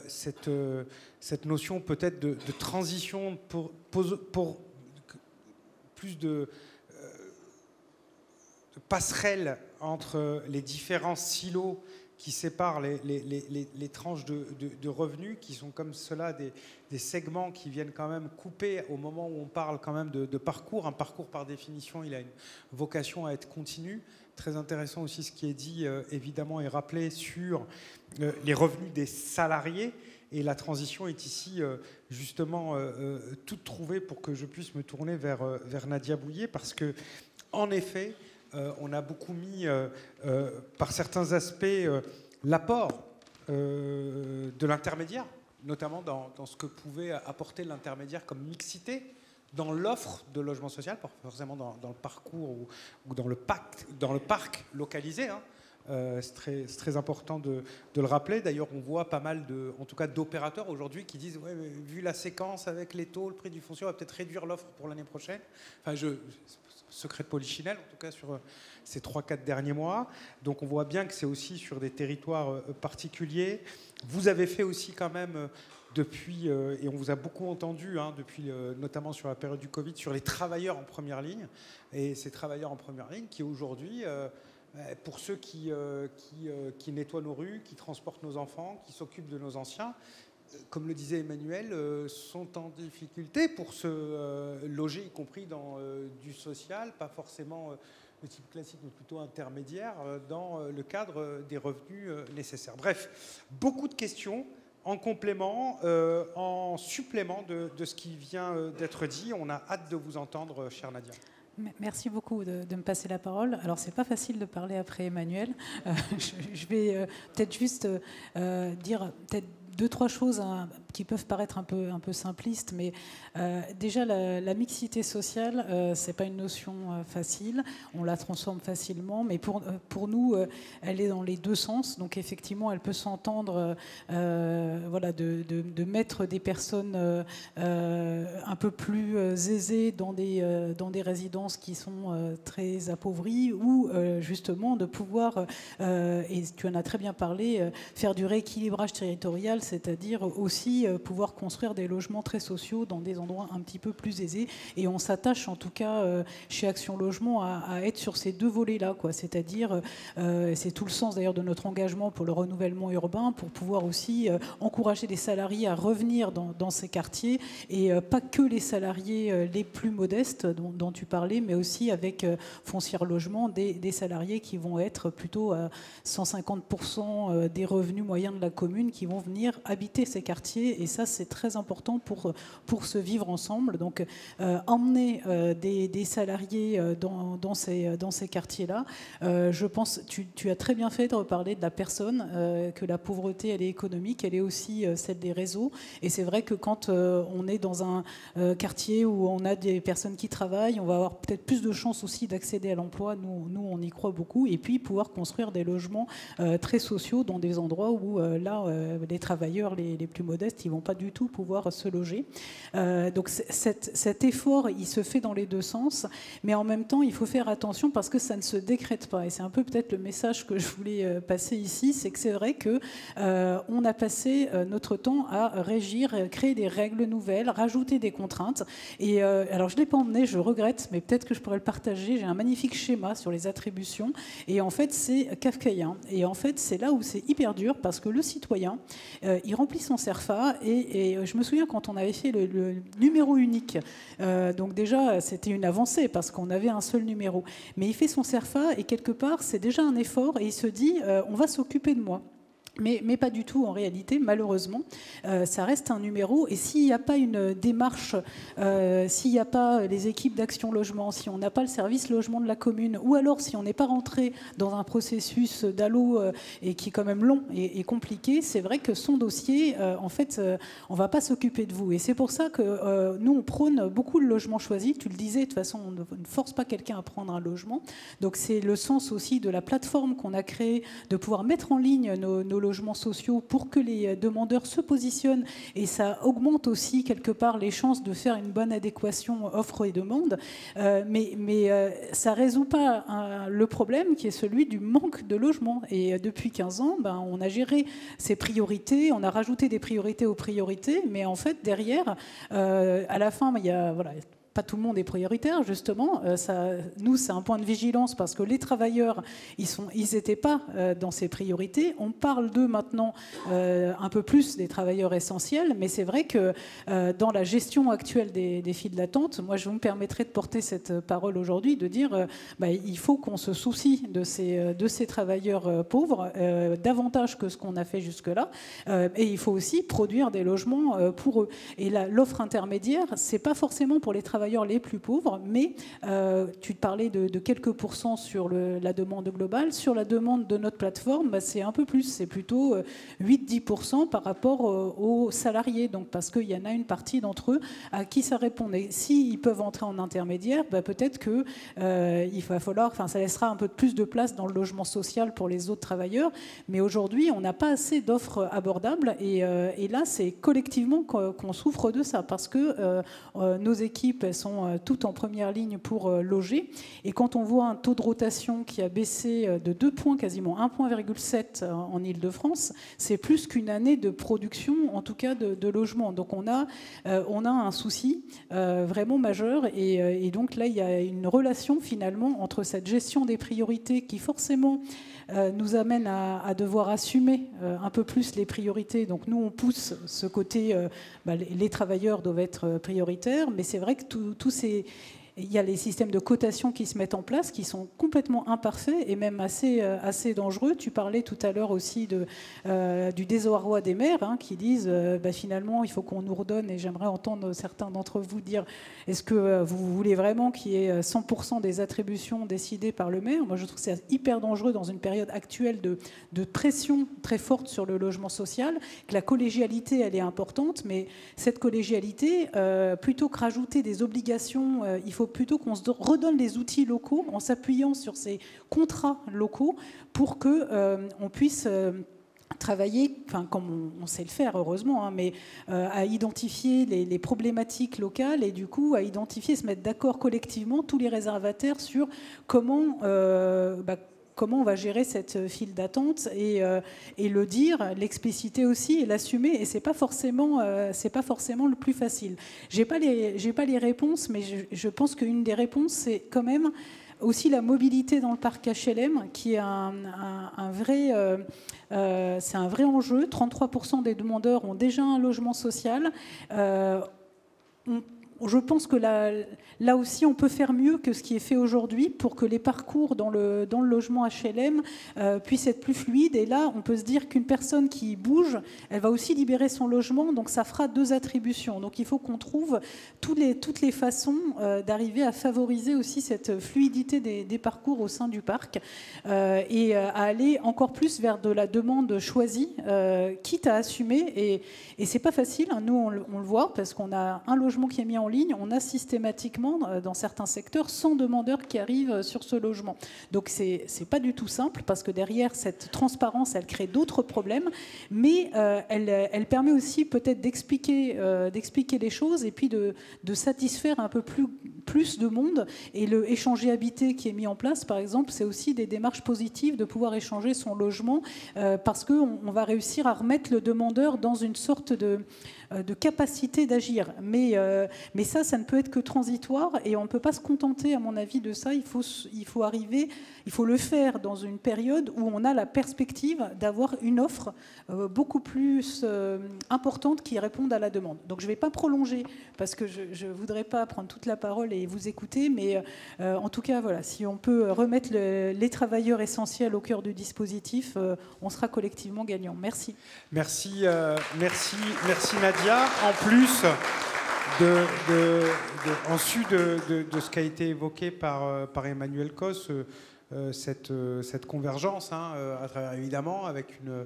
cette notion peut-être de transition pour plus de passerelle entre les différents silos qui séparent les tranches de revenus, qui sont comme cela des segments qui viennent quand même couper au moment où on parle quand même de parcours. Un parcours, par définition, il a une vocation à être continu. Très intéressant aussi ce qui est dit, évidemment, et rappelé sur les revenus des salariés. Et la transition est ici, justement, toute trouvée pour que je puisse me tourner vers Nadia Bouillet, parce que, en effet, on a beaucoup mis, par certains aspects, l'apport de l'intermédiaire, notamment dans ce que pouvait apporter l'intermédiaire comme mixité dans l'offre de logement social, pas forcément dans le parcours ou dans le parc localisé. Hein. C'est très important de le rappeler. D'ailleurs, on voit pas mal d'opérateurs aujourd'hui qui disent ouais, vu la séquence avec les taux, le prix du foncier, on va peut-être réduire l'offre pour l'année prochaine. Enfin, secret de Polichinelle, en tout cas sur ces 3-4 derniers mois. Donc on voit bien que c'est aussi sur des territoires particuliers. Vous avez fait aussi quand même depuis, et on vous a beaucoup entendu, hein, depuis notamment sur la période du Covid, sur les travailleurs en première ligne. Et ces travailleurs en première ligne qui aujourd'hui, pour ceux qui nettoient nos rues, qui transportent nos enfants, qui s'occupent de nos anciens, comme le disait Emmanuel, sont en difficulté pour se loger, y compris dans du social, pas forcément de type classique, mais plutôt intermédiaire, dans le cadre des revenus nécessaires. Bref, beaucoup de questions en complément, en supplément de ce qui vient d'être dit. On a hâte de vous entendre, chère Nadia. Merci beaucoup de me passer la parole. Alors, c'est pas facile de parler après Emmanuel. Je vais peut-être juste dire peut-être 2-3 choses qui peuvent paraître un peu simplistes, mais déjà la mixité sociale, c'est pas une notion facile. On la transforme facilement, mais pour nous, elle est dans les deux sens. Donc effectivement, elle peut s'entendre, voilà, de mettre des personnes un peu plus aisées dans des résidences qui sont très appauvries, ou justement de pouvoir, et tu en as très bien parlé, faire du rééquilibrage territorial, c'est-à-dire aussi pouvoir construire des logements très sociaux dans des endroits un petit peu plus aisés. Et on s'attache en tout cas chez Action Logement à être sur ces deux volets-là, quoi. C'est-à-dire, c'est tout le sens d'ailleurs de notre engagement pour le renouvellement urbain, pour pouvoir aussi encourager les salariés à revenir dans ces quartiers, et pas que les salariés les plus modestes dont tu parlais, mais aussi avec Foncière Logement, des salariés qui vont être plutôt à 150% des revenus moyens de la commune, qui vont venir habiter ces quartiers. Et ça, c'est très important pour se vivre ensemble. Donc, emmener des salariés dans ces quartiers-là, je pense, tu as très bien fait de reparler de la personne, que la pauvreté, elle est économique, elle est aussi celle des réseaux. Et c'est vrai que quand on est dans un quartier où on a des personnes qui travaillent, on va avoir peut-être plus de chances aussi d'accéder à l'emploi. Nous, on y croit beaucoup. Et puis, pouvoir construire des logements très sociaux dans des endroits où, là, les travailleurs les plus modestes, ils ne vont pas du tout pouvoir se loger. Donc cet effort, il se fait dans les deux sens, mais en même temps, il faut faire attention parce que ça ne se décrète pas. Et c'est un peu peut-être le message que je voulais passer ici, c'est que c'est vrai qu'on a passé notre temps à régir, créer des règles nouvelles, rajouter des contraintes. Et alors, je ne l'ai pas emmené, je regrette, mais peut-être que je pourrais le partager. J'ai un magnifique schéma sur les attributions. Et en fait, c'est kafkaïen. Et en fait, c'est là où c'est hyper dur parce que le citoyen, il remplit son CERFA, et je me souviens quand on avait fait le numéro unique, donc déjà c'était une avancée parce qu'on avait un seul numéro, mais il fait son CERFA et quelque part c'est déjà un effort, et il se dit on va s'occuper de moi. Mais pas du tout en réalité, malheureusement. Ça reste un numéro, et s'il n'y a pas une démarche, s'il n'y a pas les équipes d'Action Logement, si on n'a pas le service logement de la commune, ou alors si on n'est pas rentré dans un processus d'allo et qui est quand même long et compliqué, c'est vrai que son dossier, en fait, on ne va pas s'occuper de vous. Et c'est pour ça que nous, on prône beaucoup le logement choisi. Tu le disais, de toute façon, on ne force pas quelqu'un à prendre un logement. Donc c'est le sens aussi de la plateforme qu'on a créée, de pouvoir mettre en ligne nos logements sociaux pour que les demandeurs se positionnent, et ça augmente aussi quelque part les chances de faire une bonne adéquation offre et demande, mais ça ne résout pas le problème qui est celui du manque de logement. Et depuis 15 ans, on a géré ces priorités, on a rajouté des priorités aux priorités, mais en fait derrière, à la fin, il y a... Voilà, pas tout le monde est prioritaire, justement. Nous, c'est un point de vigilance parce que les travailleurs, ils n'étaient pas dans ces priorités. On parle d'eux maintenant un peu plus des travailleurs essentiels, mais c'est vrai que dans la gestion actuelle des files d'attente, moi, je me permettrai de porter cette parole aujourd'hui, de dire il faut qu'on se soucie de ces travailleurs pauvres davantage que ce qu'on a fait jusque-là. Et il faut aussi produire des logements pour eux. Et l'offre intermédiaire, c'est pas forcément pour les travailleurs les plus pauvres, mais tu parlais de quelques pourcents sur la demande globale. Sur la demande de notre plateforme, c'est un peu plus, c'est plutôt 8-10% par rapport aux salariés, donc parce qu'il y en a une partie d'entre eux à qui ça répond. Et s'ils peuvent entrer en intermédiaire, peut-être que il va falloir, ça laissera un peu plus de place dans le logement social pour les autres travailleurs, mais aujourd'hui, on n'a pas assez d'offres abordables, et là, c'est collectivement qu'on souffre de ça, parce que nos équipes, elles sont toutes en première ligne pour loger. Et quand on voit un taux de rotation qui a baissé de 2 points, quasiment 1,7 en Ile-de-France, c'est plus qu'une année de production, en tout cas de logement. Donc on a un souci vraiment majeur. Et donc là, il y a une relation finalement entre cette gestion des priorités qui forcément nous amène à devoir assumer un peu plus les priorités. Donc nous, on pousse ce côté, les travailleurs doivent être prioritaires, mais c'est vrai que il y a les systèmes de cotation qui se mettent en place, qui sont complètement imparfaits et même assez dangereux. Tu parlais tout à l'heure aussi du désarroi des maires, qui disent finalement il faut qu'on nous redonne, et j'aimerais entendre certains d'entre vous dire est-ce que vous voulez vraiment qu'il y ait 100% des attributions décidées par le maire? Moi je trouve que c'est hyper dangereux dans une période actuelle de pression très forte sur le logement social, que la collégialité elle est importante, mais cette collégialité, plutôt que rajouter des obligations, il faut plutôt qu'on se redonne les outils locaux en s'appuyant sur ces contrats locaux pour qu'on puisse travailler, comme on sait le faire heureusement, mais à identifier les problématiques locales et du coup à identifier, se mettre d'accord collectivement tous les réservataires sur comment on va gérer cette file d'attente et le dire, l'expliciter aussi et l'assumer. Et c'est pas forcément le plus facile. J'ai pas les réponses, mais je pense qu'une des réponses, c'est quand même aussi la mobilité dans le parc HLM, qui est un vrai enjeu. 33% des demandeurs ont déjà un logement social. Je pense que là aussi, on peut faire mieux que ce qui est fait aujourd'hui pour que les parcours dans le logement HLM puissent être plus fluides. Et là, on peut se dire qu'une personne qui bouge, elle va aussi libérer son logement, donc ça fera 2 attributions. Donc il faut qu'on trouve toutes les façons d'arriver à favoriser aussi cette fluidité des parcours au sein du parc et à aller encore plus vers de la demande choisie, quitte à assumer. Et c'est pas facile, nous on le voit, parce qu'on a un logement qui est mis en ligne, on a systématiquement, dans certains secteurs, 100 demandeurs qui arrivent sur ce logement. Donc c'est pas du tout simple, parce que derrière, cette transparence, elle crée d'autres problèmes, mais elle permet aussi peut-être d'expliquer les choses et puis de satisfaire un peu plus de monde. Et le échanger habité qui est mis en place, par exemple, c'est aussi des démarches positives de pouvoir échanger son logement, parce qu'on va réussir à remettre le demandeur dans une sorte de capacité d'agir. Mais ça ne peut être que transitoire, et on ne peut pas se contenter, à mon avis, de ça. Il faut le faire dans une période où on a la perspective d'avoir une offre beaucoup plus importante qui réponde à la demande. Donc je ne vais pas prolonger, parce que je ne voudrais pas prendre toute la parole et vous écouter, mais en tout cas, voilà, si on peut remettre les travailleurs essentiels au cœur du dispositif, on sera collectivement gagnant. Merci. Merci Nadia. En plus en sus de ce qui a été évoqué par Emmanuel Cos, cette convergence, à travers, évidemment, avec une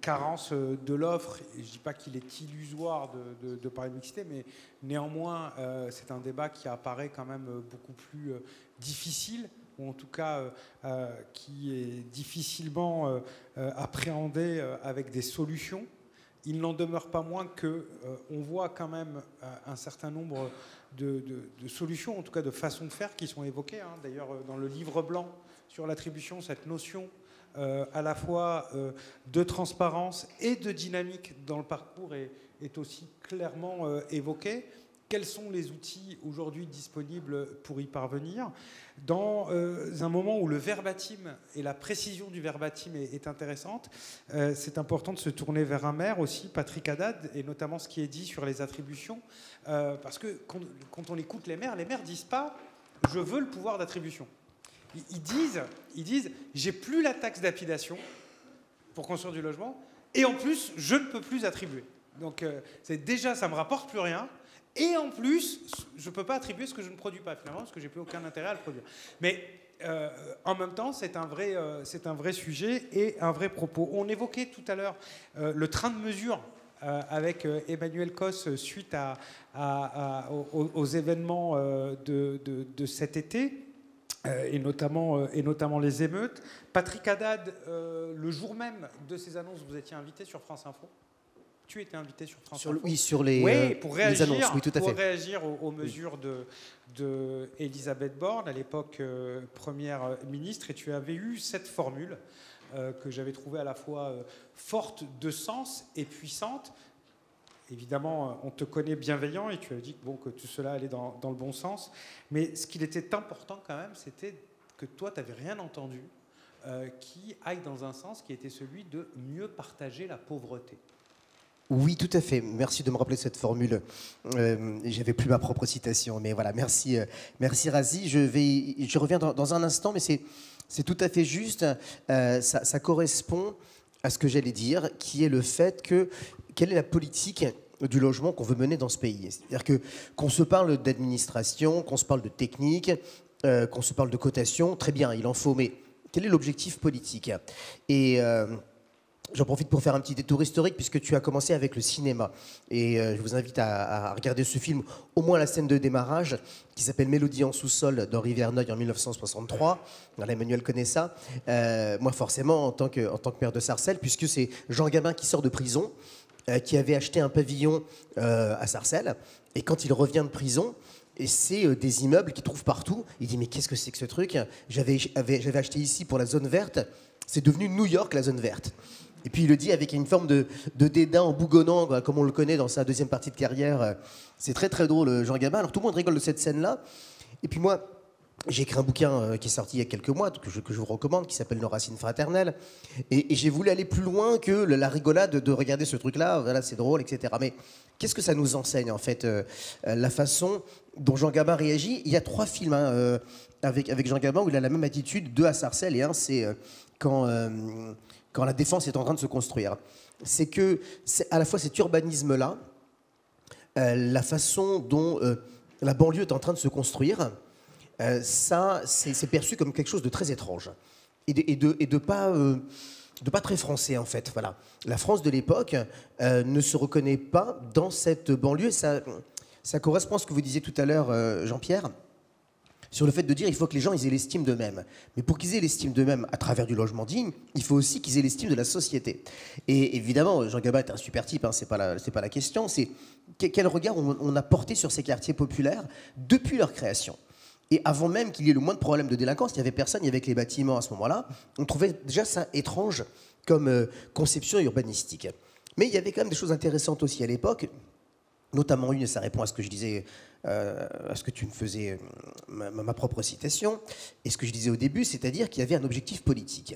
carence de l'offre. Je ne dis pas qu'il est illusoire de parler de mixité, mais néanmoins, c'est un débat qui apparaît quand même beaucoup plus difficile, ou en tout cas qui est difficilement appréhendé avec des solutions. Il n'en demeure pas moins qu'on voit quand même un certain nombre de solutions, en tout cas de façons de faire, qui sont évoquées. D'ailleurs, dans le livre blanc sur l'attribution, cette notion à la fois de transparence et de dynamique dans le parcours est aussi clairement évoquée. quels sont les outils aujourd'hui disponibles pour y parvenir, dans un moment où le verbatim et la précision du verbatim est intéressante, c'est important de se tourner vers un maire aussi, Patrick Haddad, et notamment ce qui est dit sur les attributions, parce que quand on écoute les maires disent pas « je veux le pouvoir d'attribution ». Ils disent « j'ai plus la taxe d'habitation pour construire du logement, et en plus, je ne peux plus attribuer ». Donc déjà, ça ne me rapporte plus rien. Et en plus, je ne peux pas attribuer ce que je ne produis pas, finalement, parce que je n'ai plus aucun intérêt à le produire. Mais en même temps, c'est un vrai sujet et un vrai propos. On évoquait tout à l'heure le train de mesure avec Emmanuel Cos suite aux événements de cet été, et notamment les émeutes. Patrick Haddad, le jour même de ces annonces, vous étiez invité sur France Info. Tu étais invité sur France Info. Oui, sur les, pour réagir, les annonces, oui, tout à fait. Pour réagir aux mesures de Elisabeth Borne, à l'époque Première ministre, et tu avais eu cette formule que j'avais trouvée à la fois forte de sens et puissante. Évidemment, on te connaît bienveillant et tu as dit que tout cela allait dans le bon sens. Mais ce qu'il était important quand même, c'était que toi, tu n'avais rien entendu qui aille dans un sens qui était celui de mieux partager la pauvreté. Oui, tout à fait. Merci de me rappeler cette formule. J'avais plus ma propre citation, mais voilà, merci Razi. Je reviens dans un instant, mais c'est tout à fait juste. Ça correspond à ce que j'allais dire, qui est le fait que quelle est la politique du logement qu'on veut mener dans ce pays. C'est-à-dire qu'on se parle d'administration, qu'on se parle de technique, qu'on se parle de cotation, très bien, il en faut, mais quel est l'objectif politique ? Et j'en profite pour faire un petit détour historique, puisque tu as commencé avec le cinéma. Et je vous invite à regarder ce film, au moins la scène de démarrage, qui s'appelle Mélodie en sous-sol d'Henri Verneuil en 1963. Voilà, Emmanuel connaît ça. Moi, forcément, en tant que maire de Sarcelles, puisque c'est Jean Gabin qui sort de prison, qui avait acheté un pavillon à Sarcelles. Et quand il revient de prison, et c'est des immeubles qu'il trouve partout. Il dit, mais qu'est-ce que c'est que ce truc ? J'avais acheté ici pour la zone verte. C'est devenu New York, la zone verte. Et puis il le dit avec une forme de dédain en bougonnant, comme on le connaît dans sa deuxième partie de carrière. C'est très très drôle, Jean Gabin. Alors tout le monde rigole de cette scène-là. Et puis moi, j'ai écrit un bouquin qui est sorti il y a quelques mois, que je vous recommande, qui s'appelle Nos racines fraternelles. Et j'ai voulu aller plus loin que la rigolade de regarder ce truc-là, voilà, c'est drôle, etc. Mais qu'est-ce que ça nous enseigne, en fait, la façon dont Jean Gabin réagit ? Il y a 3 films avec Jean Gabin où il a la même attitude, 2 à Sarcelles, et un, c'est quand la défense est en train de se construire. C'est que, à la fois cet urbanisme-là, la façon dont la banlieue est en train de se construire, ça, c'est perçu comme quelque chose de très étrange et de pas très français, en fait. Voilà. La France de l'époque ne se reconnaît pas dans cette banlieue. Ça correspond à ce que vous disiez tout à l'heure, Jean-Pierre, sur le fait de dire qu'il faut que les gens ils aient l'estime d'eux-mêmes. Mais pour qu'ils aient l'estime d'eux-mêmes à travers du logement digne, il faut aussi qu'ils aient l'estime de la société. Et évidemment, Jean Gabin est un super type, hein, c'est pas la question. C'est quel regard on a porté sur ces quartiers populaires depuis leur création. Et avant même qu'il y ait le moins de problèmes de délinquance, il n'y avait personne, il y avait que les bâtiments à ce moment-là. On trouvait déjà ça étrange comme conception urbanistique. Mais il y avait quand même des choses intéressantes aussi à l'époque, notamment une, et ça répond à ce que je disais, à ce que tu me faisais, ma propre citation, et ce que je disais au début, c'est-à-dire qu'il y avait un objectif politique.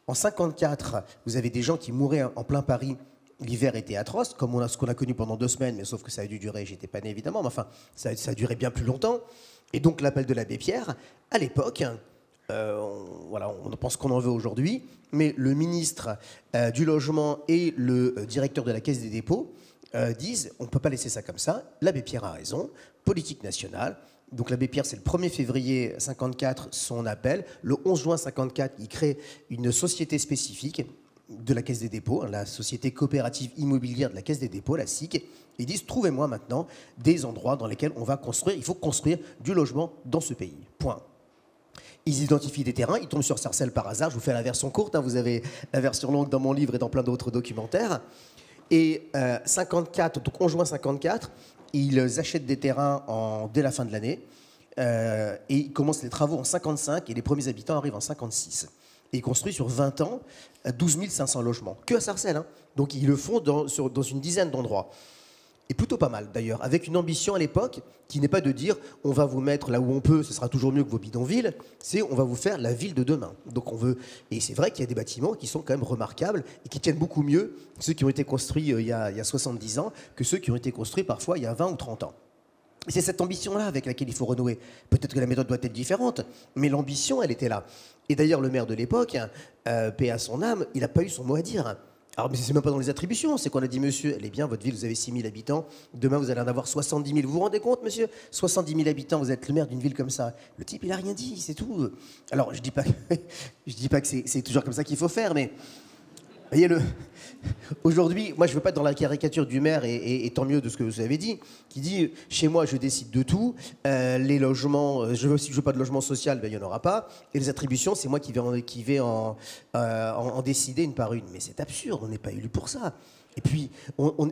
En 1954, vous avez des gens qui mouraient en plein Paris. L'hiver était atroce, comme ce qu'on a connu pendant 2 semaines, mais sauf que ça a dû durer, j'étais pas né évidemment, mais enfin, ça a duré bien plus longtemps. Et donc l'appel de l'abbé Pierre, à l'époque, on pense qu'on en veut aujourd'hui, mais le ministre du Logement et le directeur de la Caisse des dépôts disent on ne peut pas laisser ça comme ça, l'abbé Pierre a raison, politique nationale. Donc l'abbé Pierre, c'est le 1er février 1954, son appel. Le 11 juin 1954, il crée une société spécifique de la Caisse des dépôts, la Société coopérative immobilière de la Caisse des dépôts, la SIC. Ils disent trouvez-moi maintenant des endroits dans lesquels on va construire, il faut construire du logement dans ce pays. Point. Ils identifient des terrains, ils tombent sur Sarcelles par hasard. Je vous fais la version courte, hein, vous avez la version longue dans mon livre et dans plein d'autres documentaires. Et 54, donc 11 juin 54, ils achètent des terrains dès la fin de l'année et ils commencent les travaux en 55 et les premiers habitants arrivent en 56. Et ils construisent sur 20 ans 12 500 logements, que à Sarcelles. Hein. Donc ils le font dans une dizaine d'endroits. Et plutôt pas mal d'ailleurs, avec une ambition à l'époque qui n'est pas de dire on va vous mettre là où on peut, ce sera toujours mieux que vos bidonvilles, c'est on va vous faire la ville de demain. Donc on veut, et c'est vrai qu'il y a des bâtiments qui sont quand même remarquables et qui tiennent beaucoup mieux ceux qui ont été construits il y a 70 ans que ceux qui ont été construits parfois il y a 20 ou 30 ans. Et c'est cette ambition-là avec laquelle il faut renouer. Peut-être que la méthode doit être différente, mais l'ambition, elle était là. Et d'ailleurs, le maire de l'époque, paix à son âme, il n'a pas eu son mot à dire. Alors, mais c'est même pas dans les attributions, c'est qu'on a dit, monsieur, elle est bien, votre ville, vous avez 6 000 habitants, demain vous allez en avoir 70 000. Vous vous rendez compte, monsieur 70 000 habitants, vous êtes le maire d'une ville comme ça. Le type, il n'a rien dit, c'est tout. Alors, je dis pas que c'est toujours comme ça qu'il faut faire, mais voyez, aujourd'hui, moi je ne veux pas être dans la caricature du maire, et tant mieux de ce que vous avez dit, qui dit, chez moi je décide de tout, les logements, si je ne veux pas de logement social, ben, il n'y en aura pas, et les attributions, c'est moi qui vais en décider une par une. Mais c'est absurde, on n'est pas élu pour ça. Et puis,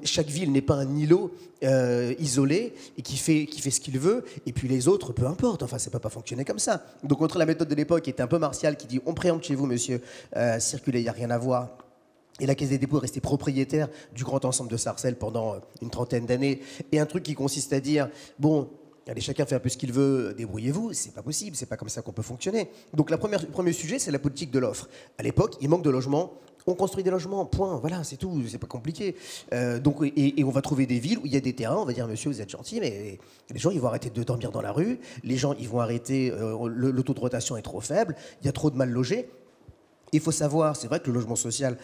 chaque ville n'est pas un îlot isolé et qui fait ce qu'il veut, et puis les autres, peu importe. Enfin, ça ne peut pas fonctionner comme ça. Donc, entre la méthode de l'époque qui était un peu martiale, qui dit on préempte chez vous, monsieur, circulez, il n'y a rien à voir. Et la Caisse des dépôts est restée propriétaire du grand ensemble de Sarcelles pendant une trentaine d'années. Et un truc qui consiste à dire, bon, allez, chacun fait un peu ce qu'il veut, débrouillez-vous, c'est pas possible, c'est pas comme ça qu'on peut fonctionner. Donc le premier sujet, c'est la politique de l'offre. À l'époque, il manque de logements, on construit des logements, point, voilà, c'est tout, c'est pas compliqué. Et on va trouver des villes où il y a des terrains, on va dire, monsieur, vous êtes gentil, mais les gens, ils vont arrêter de dormir dans la rue, les gens, ils vont arrêter, le taux de rotation est trop faible, il y a trop de mal logés. Il faut savoir, c'est vrai que le logement social,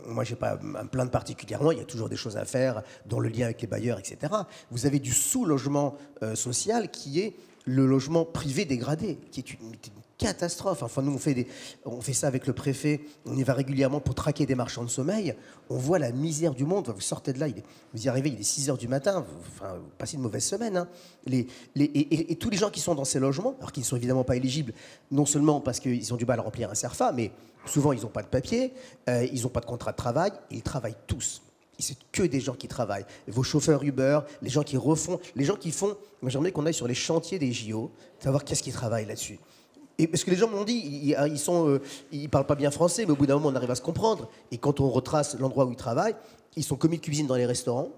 moi je n'ai pas à me plaindre particulièrement, il y a toujours des choses à faire dans le lien avec les bailleurs, etc. Vous avez du sous-logement social qui est le logement privé dégradé, qui est une catastrophe. Enfin, nous, on fait ça avec le préfet, on y va régulièrement pour traquer des marchands de sommeil. On voit la misère du monde. Vous sortez de là, vous y arrivez, il est 6 h du matin, vous passez une mauvaise semaine. Hein. Et tous les gens qui sont dans ces logements, alors qu'ils ne sont évidemment pas éligibles, non seulement parce qu'ils ont du mal à remplir un CERFA, mais souvent ils n'ont pas de papier, ils n'ont pas de contrat de travail, et ils travaillent tous. Et c'est que des gens qui travaillent. Vos chauffeurs Uber, les gens qui refont, les gens qui font... Moi, j'aimerais qu'on aille sur les chantiers des JO, savoir qu'est-ce qu'ils travaillent là-dessus. Et parce que les gens m'ont dit, ils parlent pas bien français, mais au bout d'un moment, on arrive à se comprendre. Et quand on retrace l'endroit où ils travaillent, ils sont commis de cuisine dans les restaurants,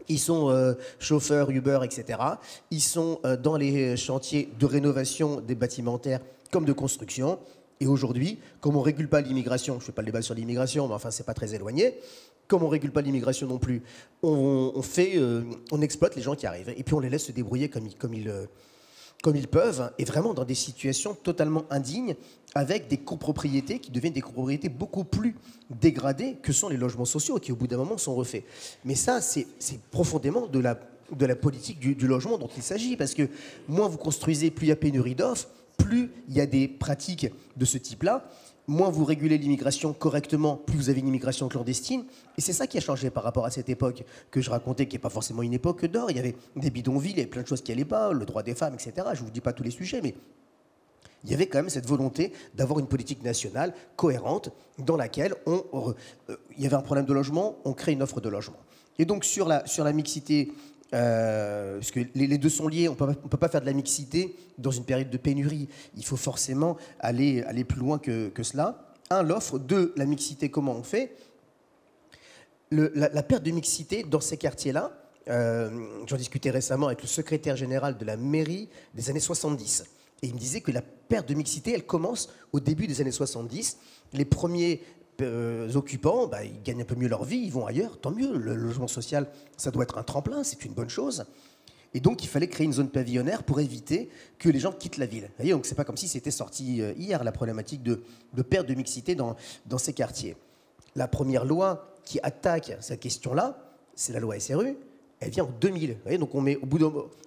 ils sont chauffeurs Uber, etc. Ils sont dans les chantiers de rénovation des bâtimentaires comme de construction. Et aujourd'hui, comme on ne régule pas l'immigration, je ne fais pas le débat sur l'immigration, mais enfin, c'est pas très éloigné. Comme on ne régule pas l'immigration non plus, on exploite les gens qui arrivent. Et puis on les laisse se débrouiller comme ils peuvent, et vraiment dans des situations totalement indignes, avec des copropriétés qui deviennent des copropriétés beaucoup plus dégradées que sont les logements sociaux, qui au bout d'un moment sont refaits. Mais ça, c'est profondément de la politique du logement dont il s'agit, parce que moins vous construisez, plus il y a pénurie d'offres, plus il y a des pratiques de ce type-là, moins vous régulez l'immigration correctement, plus vous avez une immigration clandestine. Et c'est ça qui a changé par rapport à cette époque que je racontais, qui n'est pas forcément une époque d'or. Il y avait des bidonvilles, il y avait plein de choses qui n'allaient pas, le droit des femmes, etc. Je ne vous dis pas tous les sujets, mais il y avait quand même cette volonté d'avoir une politique nationale cohérente dans laquelle il y avait un problème de logement, on crée une offre de logement. Et donc sur la mixité, parce que les deux sont liés, on ne peut pas faire de la mixité dans une période de pénurie. Il faut forcément aller plus loin que cela. L'offre. La mixité, comment on fait ? La perte de mixité dans ces quartiers-là, j'en discutais récemment avec le secrétaire général de la mairie des années 70. Et il me disait que la perte de mixité, elle commence au début des années 70. Les premiers occupants, ils gagnent un peu mieux leur vie, ils vont ailleurs, tant mieux. Le logement social, ça doit être un tremplin, c'est une bonne chose. Et donc, il fallait créer une zone pavillonnaire pour éviter que les gens quittent la ville. Vous voyez, donc c'est pas comme si c'était sorti hier, la problématique de perte de mixité dans ces quartiers. La première loi qui attaque cette question-là, c'est la loi SRU. Elle vient en 2000. Vous voyez, donc on met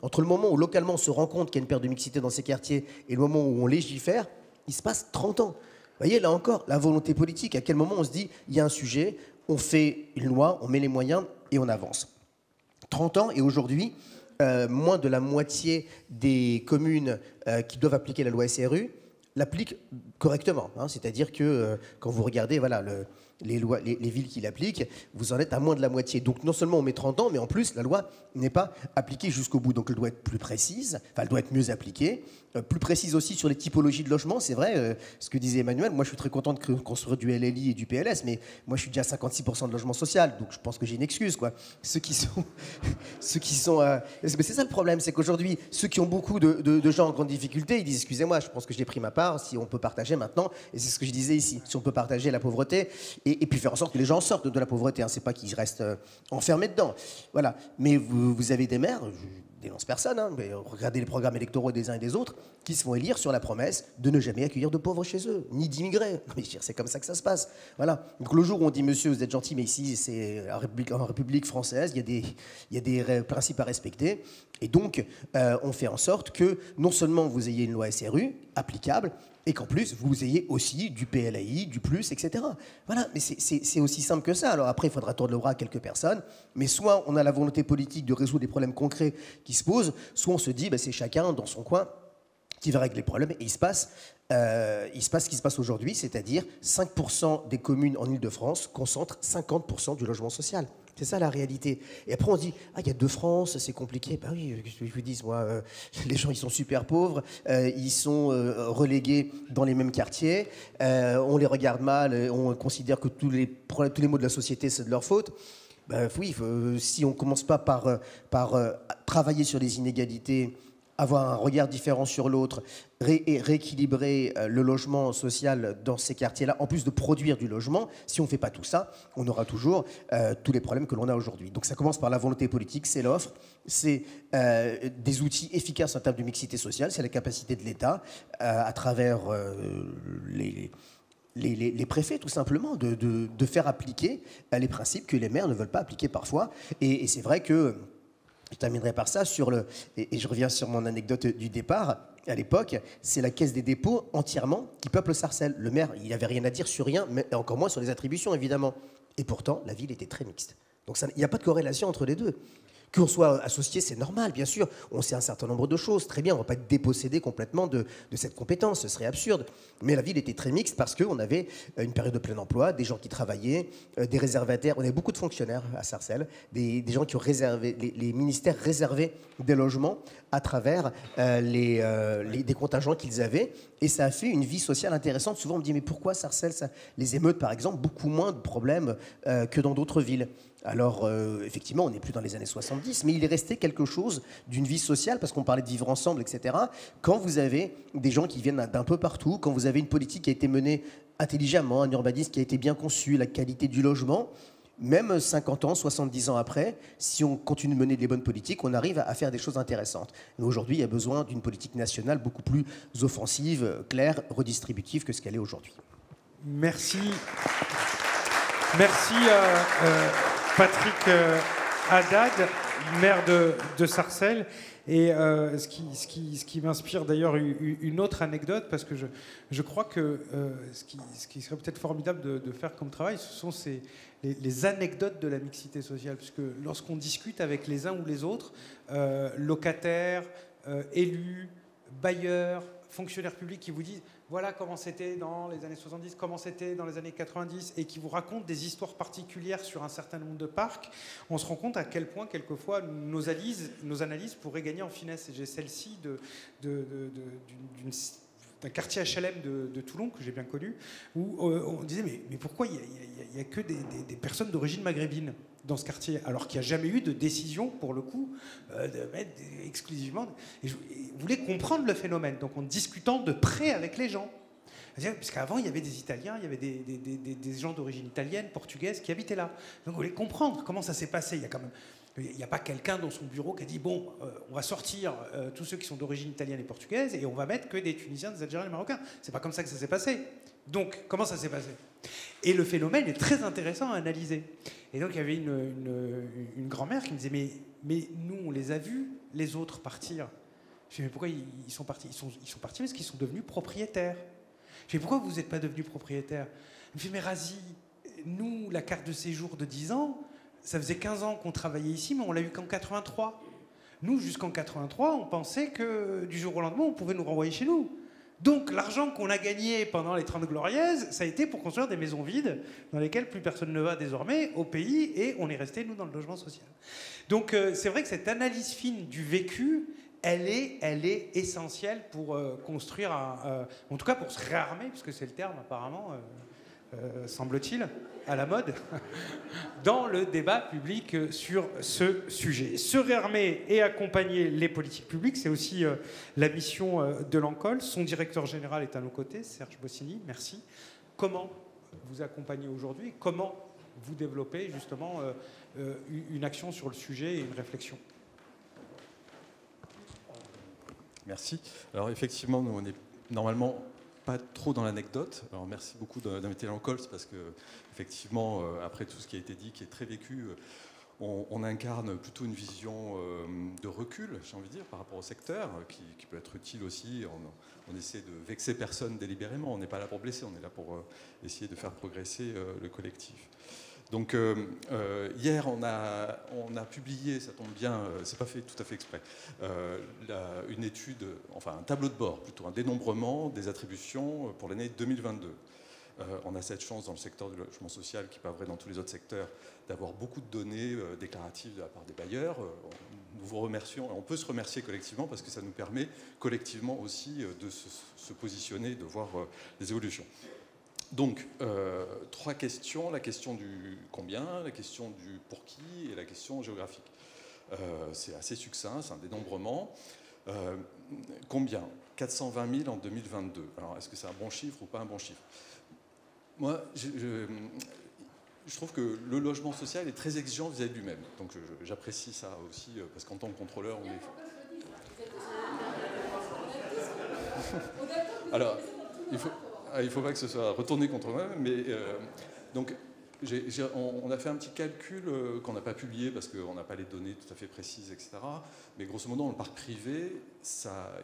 entre le moment où localement on se rend compte qu'il y a une perte de mixité dans ces quartiers et le moment où on légifère, il se passe 30 ans. Vous voyez, là encore, la volonté politique, à quel moment on se dit, il y a un sujet, on fait une loi, on met les moyens et on avance. 30 ans, et aujourd'hui, moins de la moitié des communes qui doivent appliquer la loi SRU l'appliquent correctement. Hein, c'est-à-dire que quand vous regardez, voilà, les villes qui l'appliquent, vous en êtes à moins de la moitié. Donc non seulement on met 30 ans, mais en plus la loi n'est pas appliquée jusqu'au bout. Donc elle doit être plus précise, enfin elle doit être mieux appliquée, plus précise aussi sur les typologies de logements. C'est vrai, ce que disait Emmanuel, moi je suis très content de construire du LLI et du PLS, mais moi je suis déjà à 56% de logement social, donc je pense que j'ai une excuse, quoi. Ceux qui sont mais c'est ça le problème, c'est qu'aujourd'hui, ceux qui ont beaucoup de gens en grande difficulté, ils disent excusez-moi, je pense que j'ai pris ma part, si on peut partager maintenant, et c'est ce que je disais ici, si on peut partager la pauvreté, et puis faire en sorte que les gens sortent de la pauvreté, hein, c'est pas qu'ils restent enfermés dedans. Voilà. Mais vous avez des maires, je dénonce personne, hein, mais regardez les programmes électoraux des uns et des autres, qui se font élire sur la promesse de ne jamais accueillir de pauvres chez eux, ni d'immigrés. C'est comme ça que ça se passe. Voilà. Donc le jour où on dit monsieur, vous êtes gentil, mais ici c'est en République française, il y a des principes à respecter, et donc on fait en sorte que non seulement vous ayez une loi SRU applicable, et qu'en plus, vous ayez aussi du PLAI, du plus, etc. Voilà, mais c'est aussi simple que ça. Alors après, il faudra tordre le bras à quelques personnes, mais soit on a la volonté politique de résoudre des problèmes concrets qui se posent, soit on se dit, c'est chacun dans son coin qui va régler le problème, et il se passe ce qui se passe aujourd'hui, c'est-à-dire 5% des communes en Ile-de-France concentrent 50% du logement social. C'est ça la réalité. Et après on se dit, il y a 2 France, c'est compliqué. Ben oui, je vous dis, moi, les gens ils sont super pauvres, ils sont relégués dans les mêmes quartiers, on les regarde mal, on considère que tous les maux de la société c'est de leur faute. Ben oui, si on ne commence pas par travailler sur les inégalités, avoir un regard différent sur l'autre, rééquilibrer le logement social dans ces quartiers-là, en plus de produire du logement, si on ne fait pas tout ça, on aura toujours tous les problèmes que l'on a aujourd'hui. Donc ça commence par la volonté politique, c'est l'offre, c'est des outils efficaces en termes de mixité sociale, c'est la capacité de l'État, à travers les préfets, tout simplement, de faire appliquer les principes que les maires ne veulent pas appliquer parfois. Et c'est vrai que je terminerai par ça, et je reviens sur mon anecdote du départ. À l'époque, c'est la Caisse des dépôts entièrement qui peuple Sarcelles. Le maire, il n'avait rien à dire sur rien, mais encore moins sur les attributions, évidemment. Et pourtant, la ville était très mixte. Donc il n'y a pas de corrélation entre les deux. Qu'on soit associé, c'est normal, bien sûr. On sait un certain nombre de choses, très bien. On ne va pas être dépossédé complètement de cette compétence, ce serait absurde. Mais la ville était très mixte parce qu'on avait une période de plein emploi, des gens qui travaillaient, des réservataires. On avait beaucoup de fonctionnaires à Sarcelles, des gens qui ont réservé, les ministères réservaient des logements à travers des contingents qu'ils avaient. Et ça a fait une vie sociale intéressante. Souvent, on me dit, mais pourquoi Sarcelles, les émeutes, par exemple, beaucoup moins de problèmes que dans d'autres villes. Alors, effectivement, on n'est plus dans les années 70, mais il est resté quelque chose d'une vie sociale, parce qu'on parlait de vivre ensemble, etc. Quand vous avez des gens qui viennent d'un peu partout, quand vous avez une politique qui a été menée intelligemment, un urbanisme qui a été bien conçu, la qualité du logement, même 50 ans, 70 ans après, si on continue de mener des bonnes politiques, on arrive à faire des choses intéressantes. Mais aujourd'hui, il y a besoin d'une politique nationale beaucoup plus offensive, claire, redistributive que ce qu'elle est aujourd'hui. Merci. Merci Patrick Haddad, maire de Sarcelles. Et ce qui m'inspire d'ailleurs une autre anecdote, parce que je crois que ce qui serait peut-être formidable de faire comme travail, ce sont les anecdotes de la mixité sociale. Puisque lorsqu'on discute avec les uns ou les autres, locataires, élus, bailleurs, fonctionnaires publics qui vous disent voilà comment c'était dans les années 70, comment c'était dans les années 90, et qui vous racontent des histoires particulières sur un certain nombre de parcs, on se rend compte à quel point, quelquefois, nos analyses pourraient gagner en finesse. Et j'ai celle-ci d'un quartier HLM de Toulon, que j'ai bien connu, où on disait mais pourquoi il n'y a que des personnes d'origine maghrébine dans ce quartier, alors qu'il n'y a jamais eu de décision, pour le coup, de mettre exclusivement... Et je voulais comprendre le phénomène, donc en discutant de près avec les gens. Parce qu'avant, il y avait des Italiens, il y avait des gens d'origine italienne, portugaise, qui habitaient là. Donc on voulait comprendre comment ça s'est passé. Il n'y a pas quelqu'un dans son bureau qui a dit bon, on va sortir tous ceux qui sont d'origine italienne et portugaise et on va mettre que des Tunisiens, des Algériens, des Marocains. C'est pas comme ça que ça s'est passé. Donc, comment ça s'est passé? Et le phénomène est très intéressant à analyser. Et donc, il y avait une grand-mère qui me disait mais nous, on les a vus, les autres, partir. Je dis mais pourquoi ils sont partis? Ils sont partis parce qu'ils sont devenus propriétaires. Je dis pourquoi vous n'êtes pas devenus propriétaires? Elle me dit mais Razi, nous, la carte de séjour de 10 ans, ça faisait 15 ans qu'on travaillait ici, mais on l'a eu qu'en 83. Nous, jusqu'en 83, on pensait que du jour au lendemain, on pouvait nous renvoyer chez nous. Donc l'argent qu'on a gagné pendant les 30 Glorieuses, ça a été pour construire des maisons vides dans lesquelles plus personne ne va désormais au pays, et on est resté, nous, dans le logement social. Donc c'est vrai que cette analyse fine du vécu, elle est essentielle pour construire, en tout cas pour se réarmer, puisque c'est le terme apparemment, semble-t-il, à la mode, dans le débat public sur ce sujet. Se réarmer et accompagner les politiques publiques, c'est aussi la mission de l'ANCOL. Son directeur général est à nos côtés, Serge Bossini, merci. Comment vous accompagnez aujourd'hui? Comment vous développez justement une action sur le sujet et une réflexion? Merci. Alors effectivement, nous, on est normalement pas trop dans l'anecdote. Alors merci beaucoup d'inviter l'ANCOL, parce que effectivement, après tout ce qui a été dit, qui est très vécu, on incarne plutôt une vision de recul, j'ai envie de dire, par rapport au secteur, qui peut être utile aussi. On essaie de vexer personne délibérément. On n'est pas là pour blesser, on est là pour essayer de faire progresser le collectif. Donc hier, on a publié, ça tombe bien, c'est pas fait tout à fait exprès, une étude, enfin un tableau de bord, plutôt un dénombrement des attributions pour l'année 2022. On a cette chance dans le secteur du logement social, qui n'est pas vrai dans tous les autres secteurs, d'avoir beaucoup de données déclaratives de la part des bailleurs. Nous vous remercions, et on peut se remercier collectivement, parce que ça nous permet collectivement aussi de se positionner, de voir les évolutions. Donc, 3 questions, la question du combien, la question du pour qui et la question géographique. C'est assez succinct, c'est un dénombrement. Combien? 420 000 en 2022. Alors, est-ce que c'est un bon chiffre ou pas un bon chiffre? Moi, je trouve que le logement social est très exigeant vis-à-vis de lui-même. Donc, j'apprécie ça aussi, parce qu'en tant que contrôleur, on est... Alors, il ne faut pas que ce soit retourné contre moi, mais donc on a fait un petit calcul qu'on n'a pas publié parce qu'on n'a pas les données tout à fait précises, etc. Mais grosso modo, dans le parc privé,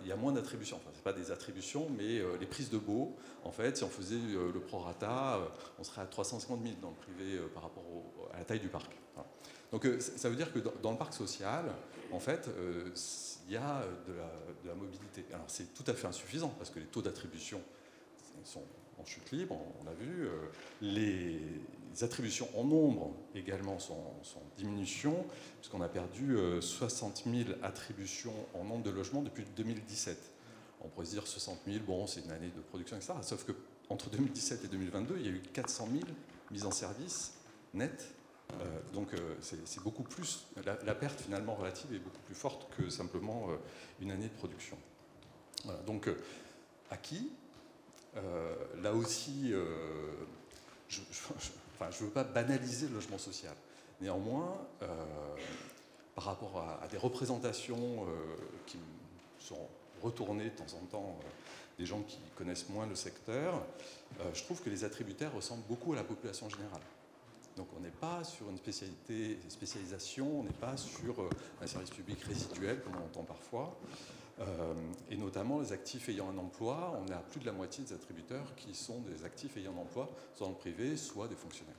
il y a moins d'attributions. Enfin, ce n'est pas des attributions, mais les prises de baux, en fait, si on faisait le prorata, on serait à 350 000 dans le privé par rapport à la taille du parc. Voilà. Donc ça veut dire que dans le parc social, en fait, il y a de la mobilité. Alors c'est tout à fait insuffisant parce que les taux d'attribution sont en chute libre, on a vu. Les attributions en nombre également sont en diminution, puisqu'on a perdu 60 000 attributions en nombre de logements depuis 2017. On pourrait se dire 60 000, bon, c'est une année de production, etc. Sauf qu'entre 2017 et 2022, il y a eu 400 000 mises en service nettes. Donc c'est beaucoup plus, la perte finalement relative est beaucoup plus forte que simplement une année de production. Voilà, donc à qui? Là aussi, je ne veux pas banaliser le logement social. Néanmoins, par rapport à des représentations qui sont retournées de temps en temps, des gens qui connaissent moins le secteur, je trouve que les attributaires ressemblent beaucoup à la population générale. Donc on n'est pas sur une spécialisation, on n'est pas sur un service public résiduel, comme on entend parfois. Et notamment les actifs ayant un emploi, on a plus de la moitié des attributeurs qui sont des actifs ayant un emploi, soit dans le privé, soit des fonctionnaires.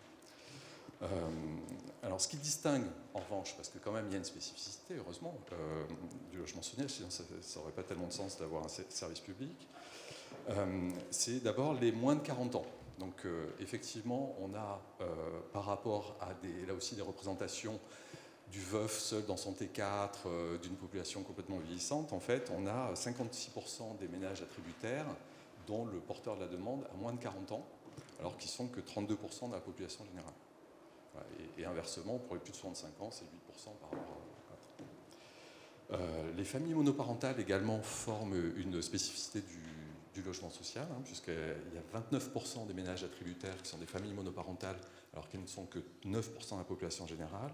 Alors ce qui distingue, en revanche, parce que quand même il y a une spécificité, heureusement, du logement social, sinon ça n'aurait pas tellement de sens d'avoir un service public, c'est d'abord les moins de 40 ans. Donc effectivement, on a par rapport à là aussi des représentations du veuf seul dans son T4, d'une population complètement vieillissante, en fait, on a 56% des ménages attributaires dont le porteur de la demande a moins de 40 ans, alors qu'ils sont que 32% de la population générale. Voilà, et inversement, pour les plus de 65 ans, c'est 8% par rapport à... les familles monoparentales également forment une spécificité du logement social, puisqu'il y a 29% des ménages attributaires qui sont des familles monoparentales, alors qu'ils ne sont que 9% de la population générale.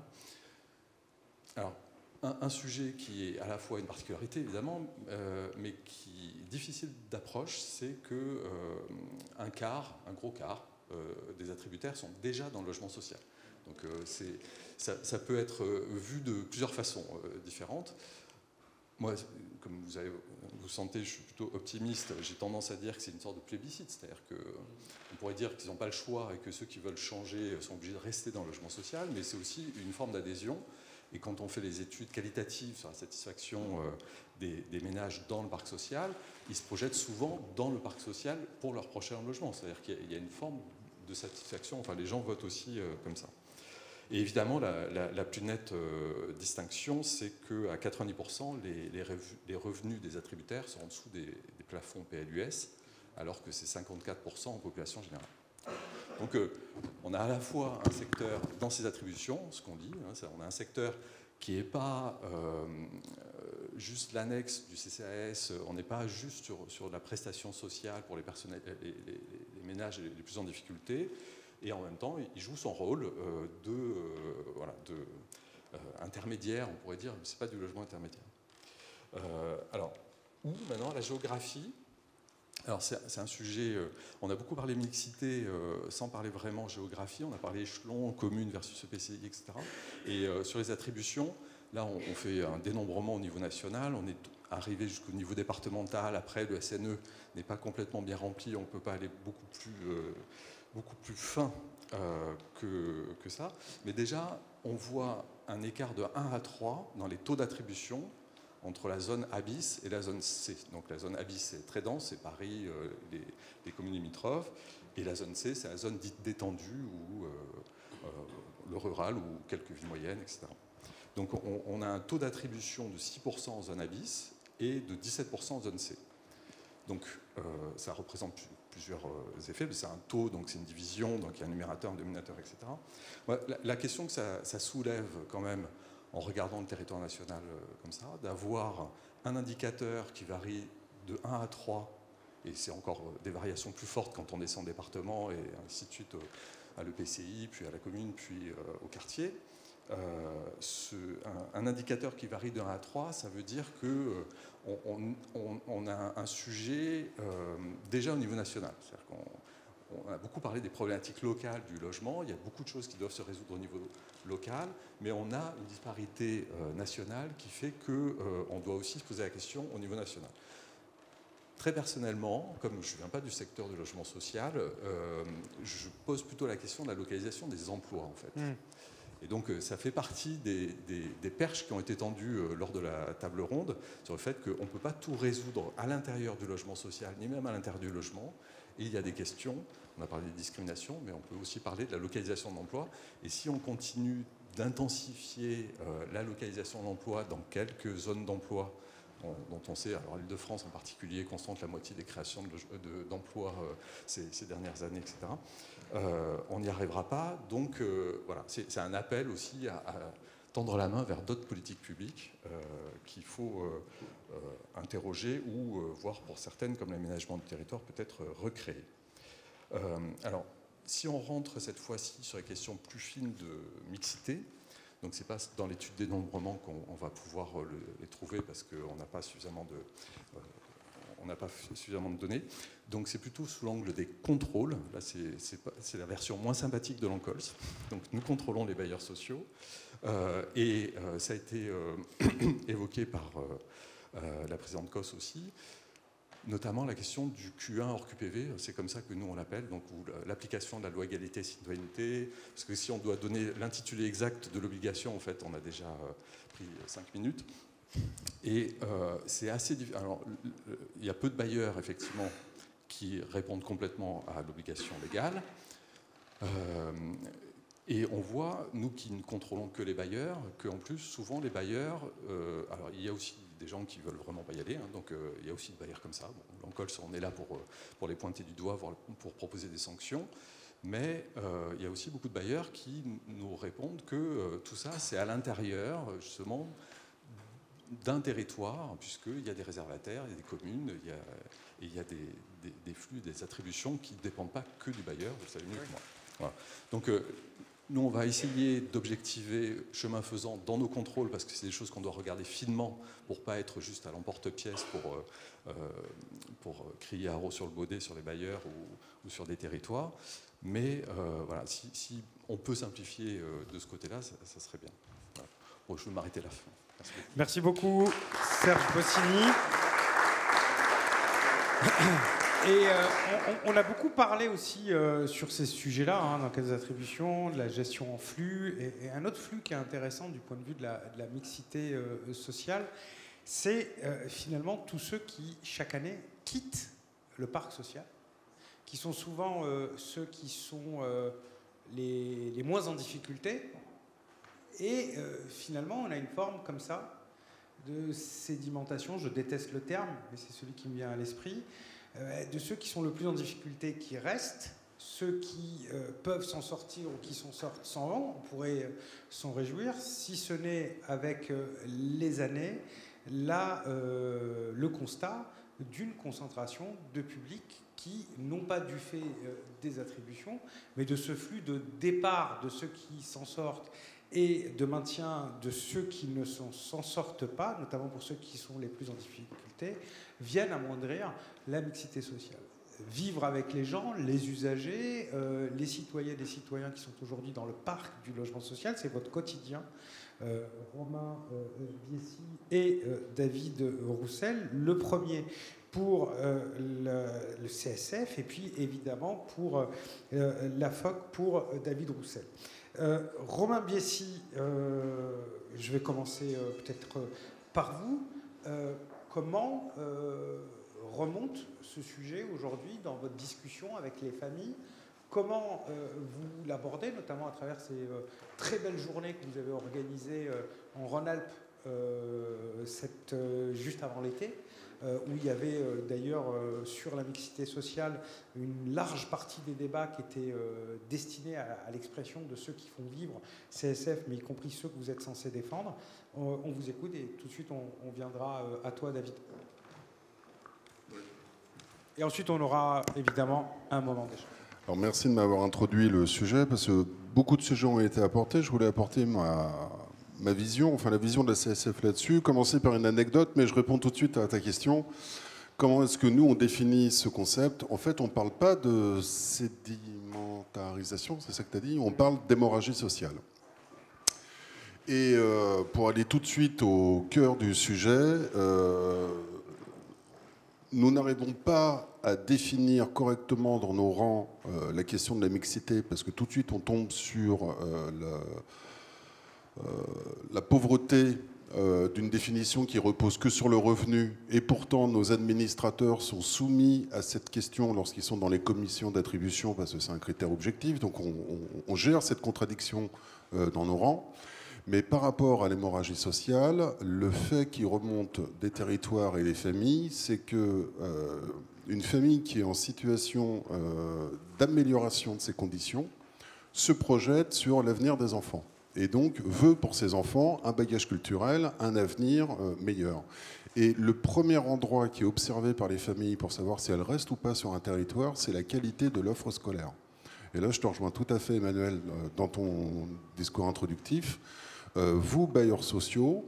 Alors, un sujet qui est à la fois une particularité, évidemment, mais qui est difficile d'approche, c'est qu'un gros quart des attributaires sont déjà dans le logement social. Donc, ça peut être vu de plusieurs façons différentes. Moi, comme vous sentez, je suis plutôt optimiste. J'ai tendance à dire que c'est une sorte de plébiscite, c'est-à-dire qu'on pourrait dire qu'ils n'ont pas le choix et que ceux qui veulent changer sont obligés de rester dans le logement social, mais c'est aussi une forme d'adhésion Et quand on fait les études qualitatives sur la satisfaction des ménages dans le parc social, ils se projettent souvent dans le parc social pour leur prochain logement. C'est-à-dire qu'il y a une forme de satisfaction, enfin les gens votent aussi comme ça. Et évidemment, la plus nette distinction, c'est qu'à 90%, les revenus des attributaires sont en dessous des plafonds PLUS, alors que c'est 54% en population générale. Donc on a à la fois un secteur dans ses attributions, ce qu'on dit, hein, on a un secteur qui n'est pas juste l'annexe du CCAS, on n'est pas juste sur la prestation sociale pour les ménages les plus en difficulté, et en même temps il joue son rôle intermédiaire, on pourrait dire, mais ce n'est pas du logement intermédiaire. Alors, où maintenant la géographie? Alors c'est un sujet, on a beaucoup parlé mixité sans parler vraiment géographie, on a parlé échelon, commune versus EPCI, etc. Et sur les attributions, là on fait un dénombrement au niveau national, on est arrivé jusqu'au niveau départemental, après le SNE n'est pas complètement bien rempli, on ne peut pas aller beaucoup plus fin que ça. Mais déjà, on voit un écart de 1 à 3 dans les taux d'attribution entre la zone A bis et la zone C. Donc la zone A bis, c'est très dense, c'est Paris, les communes limitrophes, et la zone C, c'est la zone dite détendue, ou le rural, ou quelques villes moyennes, etc. Donc on a un taux d'attribution de 6% en zone A bis et de 17% en zone C. Donc ça représente plusieurs effets, c'est un taux, donc c'est une division, donc il y a un numérateur, un dénominateur, etc. La question que ça soulève quand même, en regardant le territoire national comme ça, d'avoir un indicateur qui varie de 1 à 3, et c'est encore des variations plus fortes quand on descend au département, et ainsi de suite à l'EPCI, puis à la commune, puis au quartier. Un indicateur qui varie de 1 à 3, ça veut dire qu'on a un sujet déjà au niveau national. C'est-à-dire qu'on a beaucoup parlé des problématiques locales du logement, il y a beaucoup de choses qui doivent se résoudre au niveau local, mais on a une disparité nationale qui fait qu'on doit aussi se poser la question au niveau national. Très personnellement, comme je ne viens pas du secteur du logement social, je pose plutôt la question de la localisation des emplois, en fait. Et donc, ça fait partie des perches qui ont été tendues lors de la table ronde sur le fait qu'on ne peut pas tout résoudre à l'intérieur du logement social, ni même à l'intérieur du logement. Et il y a des questions, on a parlé des discriminations, mais on peut aussi parler de la localisation de l'emploi. Et si on continue d'intensifier la localisation de l'emploi dans quelques zones d'emploi, dont on sait, alors l'Île-de-France en particulier, concentre la moitié des créations d'emplois ces dernières années, etc., on n'y arrivera pas. Donc voilà, c'est un appel aussi à tendre la main vers d'autres politiques publiques qu'il faut interroger ou voir pour certaines, comme l'aménagement du territoire, peut-être recréer. Alors, si on rentre cette fois-ci sur les questions plus fines de mixité, donc c'est pas dans l'étude des dénombrement qu'on va pouvoir les trouver parce qu'on n'a pas suffisamment de données. Donc c'est plutôt sous l'angle des contrôles. Là, c'est la version moins sympathique de l'ANCOLS. Donc nous contrôlons les bailleurs sociaux. Et ça a été évoqué par la présidente Cos aussi, notamment la question du Q1 hors QPV, c'est comme ça que nous on l'appelle, donc l'application de la loi égalité et citoyenneté, parce que si on doit donner l'intitulé exact de l'obligation, en fait, on a déjà pris 5 minutes. Et c'est assez difficile. Alors, il y a peu de bailleurs, effectivement, qui répondent complètement à l'obligation légale. Et on voit, nous qui ne contrôlons que les bailleurs, qu'en plus, souvent, les bailleurs... alors, il y a aussi des gens qui ne veulent vraiment pas y aller, hein, donc il y a aussi des bailleurs comme ça. Bon, l'ANCOLS, on est là pour les pointer du doigt, pour proposer des sanctions. Mais il y a aussi beaucoup de bailleurs qui nous répondent que tout ça, c'est à l'intérieur, justement, d'un territoire, puisqu'il y a des réservataires, il y a des communes, il y a des flux, des attributions qui ne dépendent pas que du bailleur, vous le savez mieux que moi. Voilà. Donc, nous, on va essayer d'objectiver, chemin faisant, dans nos contrôles, parce que c'est des choses qu'on doit regarder finement pour ne pas être juste à l'emporte-pièce pour crier haro sur le baudet sur les bailleurs ou sur des territoires. Mais voilà, si on peut simplifier de ce côté-là, ça serait bien. Voilà. Bon, je vais m'arrêter là. Merci beaucoup, Serge Bossini. Et on a beaucoup parlé aussi sur ces sujets-là, hein, dans les attributions, de la gestion en flux, et un autre flux qui est intéressant du point de vue de la mixité sociale, c'est finalement tous ceux qui, chaque année, quittent le parc social, qui sont souvent ceux qui sont les moins en difficulté. Et finalement, on a une forme comme ça de sédimentation, je déteste le terme, mais c'est celui qui me vient à l'esprit, de ceux qui sont le plus en difficulté qui restent, ceux qui peuvent s'en sortir ou qui s'en sortent s'en vont, on pourrait s'en réjouir, si ce n'est avec les années, là, le constat d'une concentration de publics qui, non pas du fait des attributions, mais de ce flux de départ de ceux qui s'en sortent et de maintien de ceux qui ne s'en sortent pas, notamment pour ceux qui sont les plus en difficulté, viennent amoindrir la mixité sociale. Vivre avec les gens, les usagers, les citoyennes et citoyens qui sont aujourd'hui dans le parc du logement social, c'est votre quotidien. Romain Biessy et David Roussel, le premier pour le CSF et puis évidemment pour la FOC pour David Roussel. Romain Biessy, je vais commencer peut-être par vous. Comment remonte ce sujet aujourd'hui dans votre discussion avec les familles? Comment vous l'abordez, notamment à travers ces très belles journées que vous avez organisées en Rhône-Alpes juste avant l'été, où il y avait d'ailleurs sur la mixité sociale une large partie des débats qui étaient destinés à l'expression de ceux qui font vivre CSF, mais y compris ceux que vous êtes censés défendre. On vous écoute et tout de suite on viendra à toi, David. Et ensuite on aura évidemment un moment d'échange. Alors merci de m'avoir introduit le sujet, parce que beaucoup de sujets ont été apportés. Je voulais apporter ma vision, enfin la vision de la CSF là-dessus, commencer par une anecdote, mais je réponds tout de suite à ta question. Comment est-ce que nous, on définit ce concept? En fait, on ne parle pas de sédimentarisation, c'est ça que tu as dit, on parle d'hémorragie sociale. Et pour aller tout de suite au cœur du sujet, nous n'arrivons pas à définir correctement dans nos rangs la question de la mixité, parce que tout de suite on tombe sur la pauvreté d'une définition qui repose que sur le revenu, et pourtant nos administrateurs sont soumis à cette question lorsqu'ils sont dans les commissions d'attribution, parce que c'est un critère objectif, donc on gère cette contradiction dans nos rangs. Mais par rapport à l'hémorragie sociale, le fait qui remonte des territoires et des familles, c'est que une famille qui est en situation d'amélioration de ses conditions se projette sur l'avenir des enfants. Et donc veut pour ses enfants un bagage culturel, un avenir meilleur. Et le premier endroit qui est observé par les familles pour savoir si elles restent ou pas sur un territoire, c'est la qualité de l'offre scolaire. Et là, je te rejoins tout à fait, Emmanuel, dans ton discours introductif. Vous, bailleurs sociaux,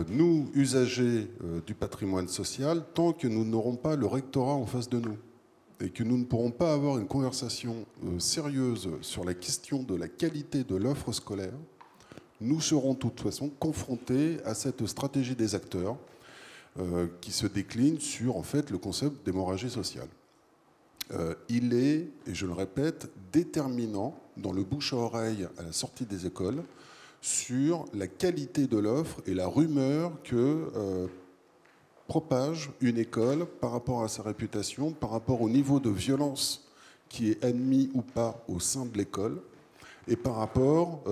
nous, usagers du patrimoine social, tant que nous n'aurons pas le rectorat en face de nous et que nous ne pourrons pas avoir une conversation sérieuse sur la question de la qualité de l'offre scolaire, nous serons de toute façon confrontés à cette stratégie des acteurs qui se décline sur en fait, le concept d'hémorragie sociale. Il est, et je le répète, déterminant dans le bouche à oreille à la sortie des écoles sur la qualité de l'offre et la rumeur que propage une école par rapport à sa réputation, par rapport au niveau de violence qui est admis ou pas au sein de l'école, et par rapport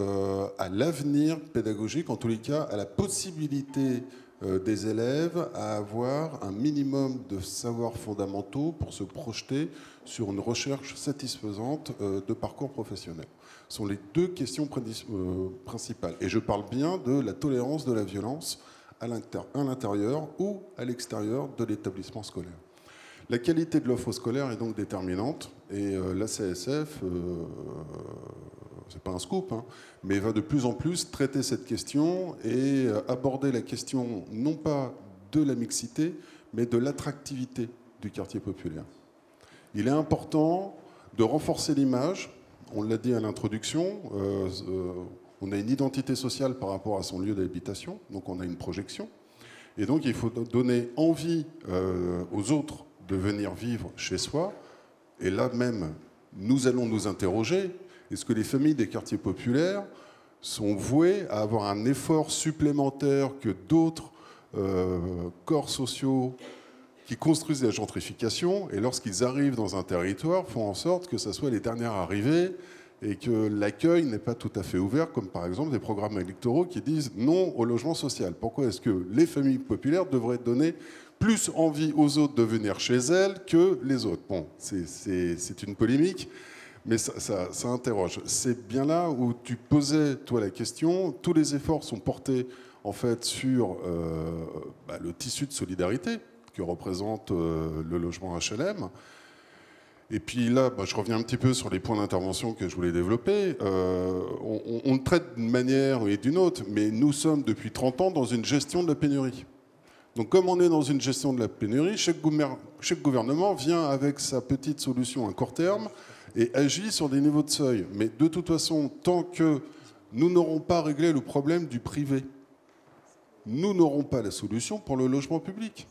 à l'avenir pédagogique, en tous les cas à la possibilité des élèves à avoir un minimum de savoirs fondamentaux pour se projeter sur une recherche satisfaisante de parcours professionnel. Ce sont les deux questions principales. Et je parle bien de la tolérance de la violence à l'intérieur ou à l'extérieur de l'établissement scolaire. La qualité de l'offre scolaire est donc déterminante, et la CSF, c'est pas un scoop, hein, mais va de plus en plus traiter cette question et aborder la question non pas de la mixité, mais de l'attractivité du quartier populaire. Il est important de renforcer l'image. On l'a dit à l'introduction, on a une identité sociale par rapport à son lieu d'habitation, donc on a une projection. Et donc il faut donner envie aux autres de venir vivre chez soi. Et là même, nous allons nous interroger, est-ce que les familles des quartiers populaires sont vouées à avoir un effort supplémentaire que d'autres corps sociaux qui construisent la gentrification, et lorsqu'ils arrivent dans un territoire, font en sorte que ce soit les dernières arrivées et que l'accueil n'est pas tout à fait ouvert, comme par exemple des programmes électoraux qui disent non au logement social. Pourquoi est-ce que les familles populaires devraient donner plus envie aux autres de venir chez elles que les autres? Bon, c'est une polémique, mais ça interroge. C'est bien là où tu posais, toi, la question. Tous les efforts sont portés, en fait, sur le tissu de solidarité que représente le logement HLM. Et puis là, je reviens un petit peu sur les points d'intervention que je voulais développer. On le traite d'une manière et d'une autre, mais nous sommes depuis 30 ans dans une gestion de la pénurie. Donc comme on est dans une gestion de la pénurie, chaque gouvernement vient avec sa petite solution à court terme et agit sur des niveaux de seuil. Mais de toute façon, tant que nous n'aurons pas réglé le problème du privé, nous n'aurons pas la solution pour le logement public.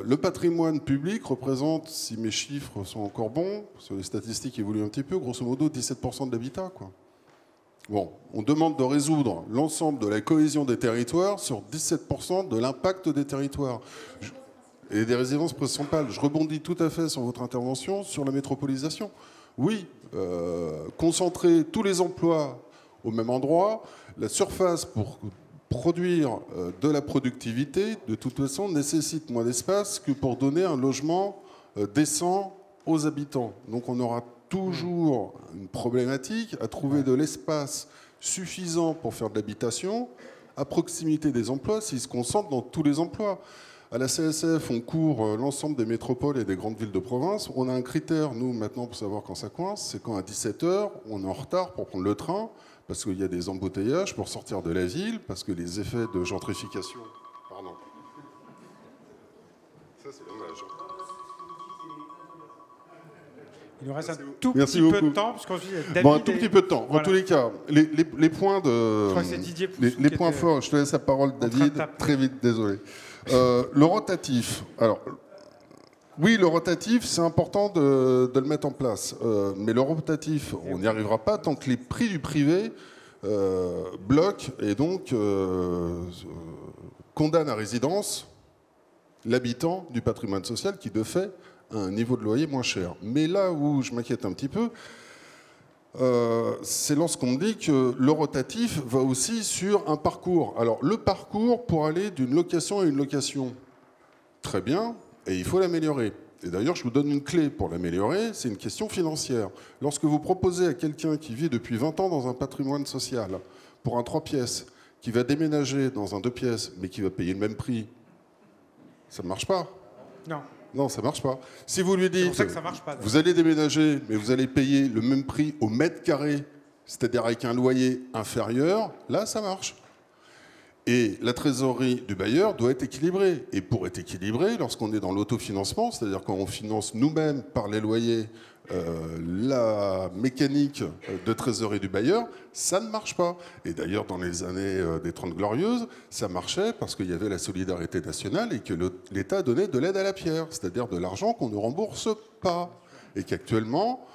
Le patrimoine public représente, si mes chiffres sont encore bons, sur les statistiques évoluent un petit peu, grosso modo 17% de l'habitat, quoi. Bon, on demande de résoudre l'ensemble de la cohésion des territoires sur 17% de l'impact des territoires et des résidences principales. Je rebondis tout à fait sur votre intervention sur la métropolisation. Oui, concentrer tous les emplois au même endroit, la surface pour produire de la productivité, de toute façon, nécessite moins d'espace que pour donner un logement décent aux habitants. Donc on aura toujours une problématique à trouver de l'espace suffisant pour faire de l'habitation à proximité des emplois s'ils se concentrent dans tous les emplois. À la CSF, on court l'ensemble des métropoles et des grandes villes de province. On a un critère, nous, maintenant, pour savoir quand ça coince, c'est quand à 17h, on est en retard pour prendre le train, parce qu'il y a des embouteillages pour sortir de la ville, parce que les effets de gentrification... Pardon. Ça, c'est dommage. Il nous reste un tout petit peu de temps, parce qu'ensuite, David... Bon, un tout petit peu de temps. Voilà. En tous les cas, les points de... Je crois que c'est Didier Poussou les points forts, je te laisse la parole, David. Très vite, désolé. Le rotatif. Alors, oui, le rotatif, c'est important de le mettre en place. Mais le rotatif, on n'y arrivera pas tant que les prix du privé bloquent et donc condamnent à résidence l'habitant du patrimoine social qui, de fait, a un niveau de loyer moins cher. Mais là où je m'inquiète un petit peu, c'est lorsqu'on me dit que le rotatif va aussi sur un parcours. Alors, le parcours pour aller d'une location à une location, très bien, et il faut l'améliorer. Et d'ailleurs, je vous donne une clé pour l'améliorer, c'est une question financière. Lorsque vous proposez à quelqu'un qui vit depuis 20 ans dans un patrimoine social, pour un 3 pièces, qui va déménager dans un 2 pièces, mais qui va payer le même prix, ça ne marche pas. Non. Non, ça ne marche pas. Si vous lui dites, que ça marche pas, vous allez déménager, mais vous allez payer le même prix au mètre carré, c'est-à-dire avec un loyer inférieur, là, ça marche. Et la trésorerie du bailleur doit être équilibrée. Et pour être équilibrée, lorsqu'on est dans l'autofinancement, c'est-à-dire quand on finance nous-mêmes par les loyers la mécanique de trésorerie du bailleur, ça ne marche pas. Et d'ailleurs, dans les années des 30 Glorieuses, ça marchait parce qu'il y avait la solidarité nationale et que l'État donnait de l'aide à la pierre, c'est-à-dire de l'argent qu'on ne rembourse pas. Et qu'actuellement,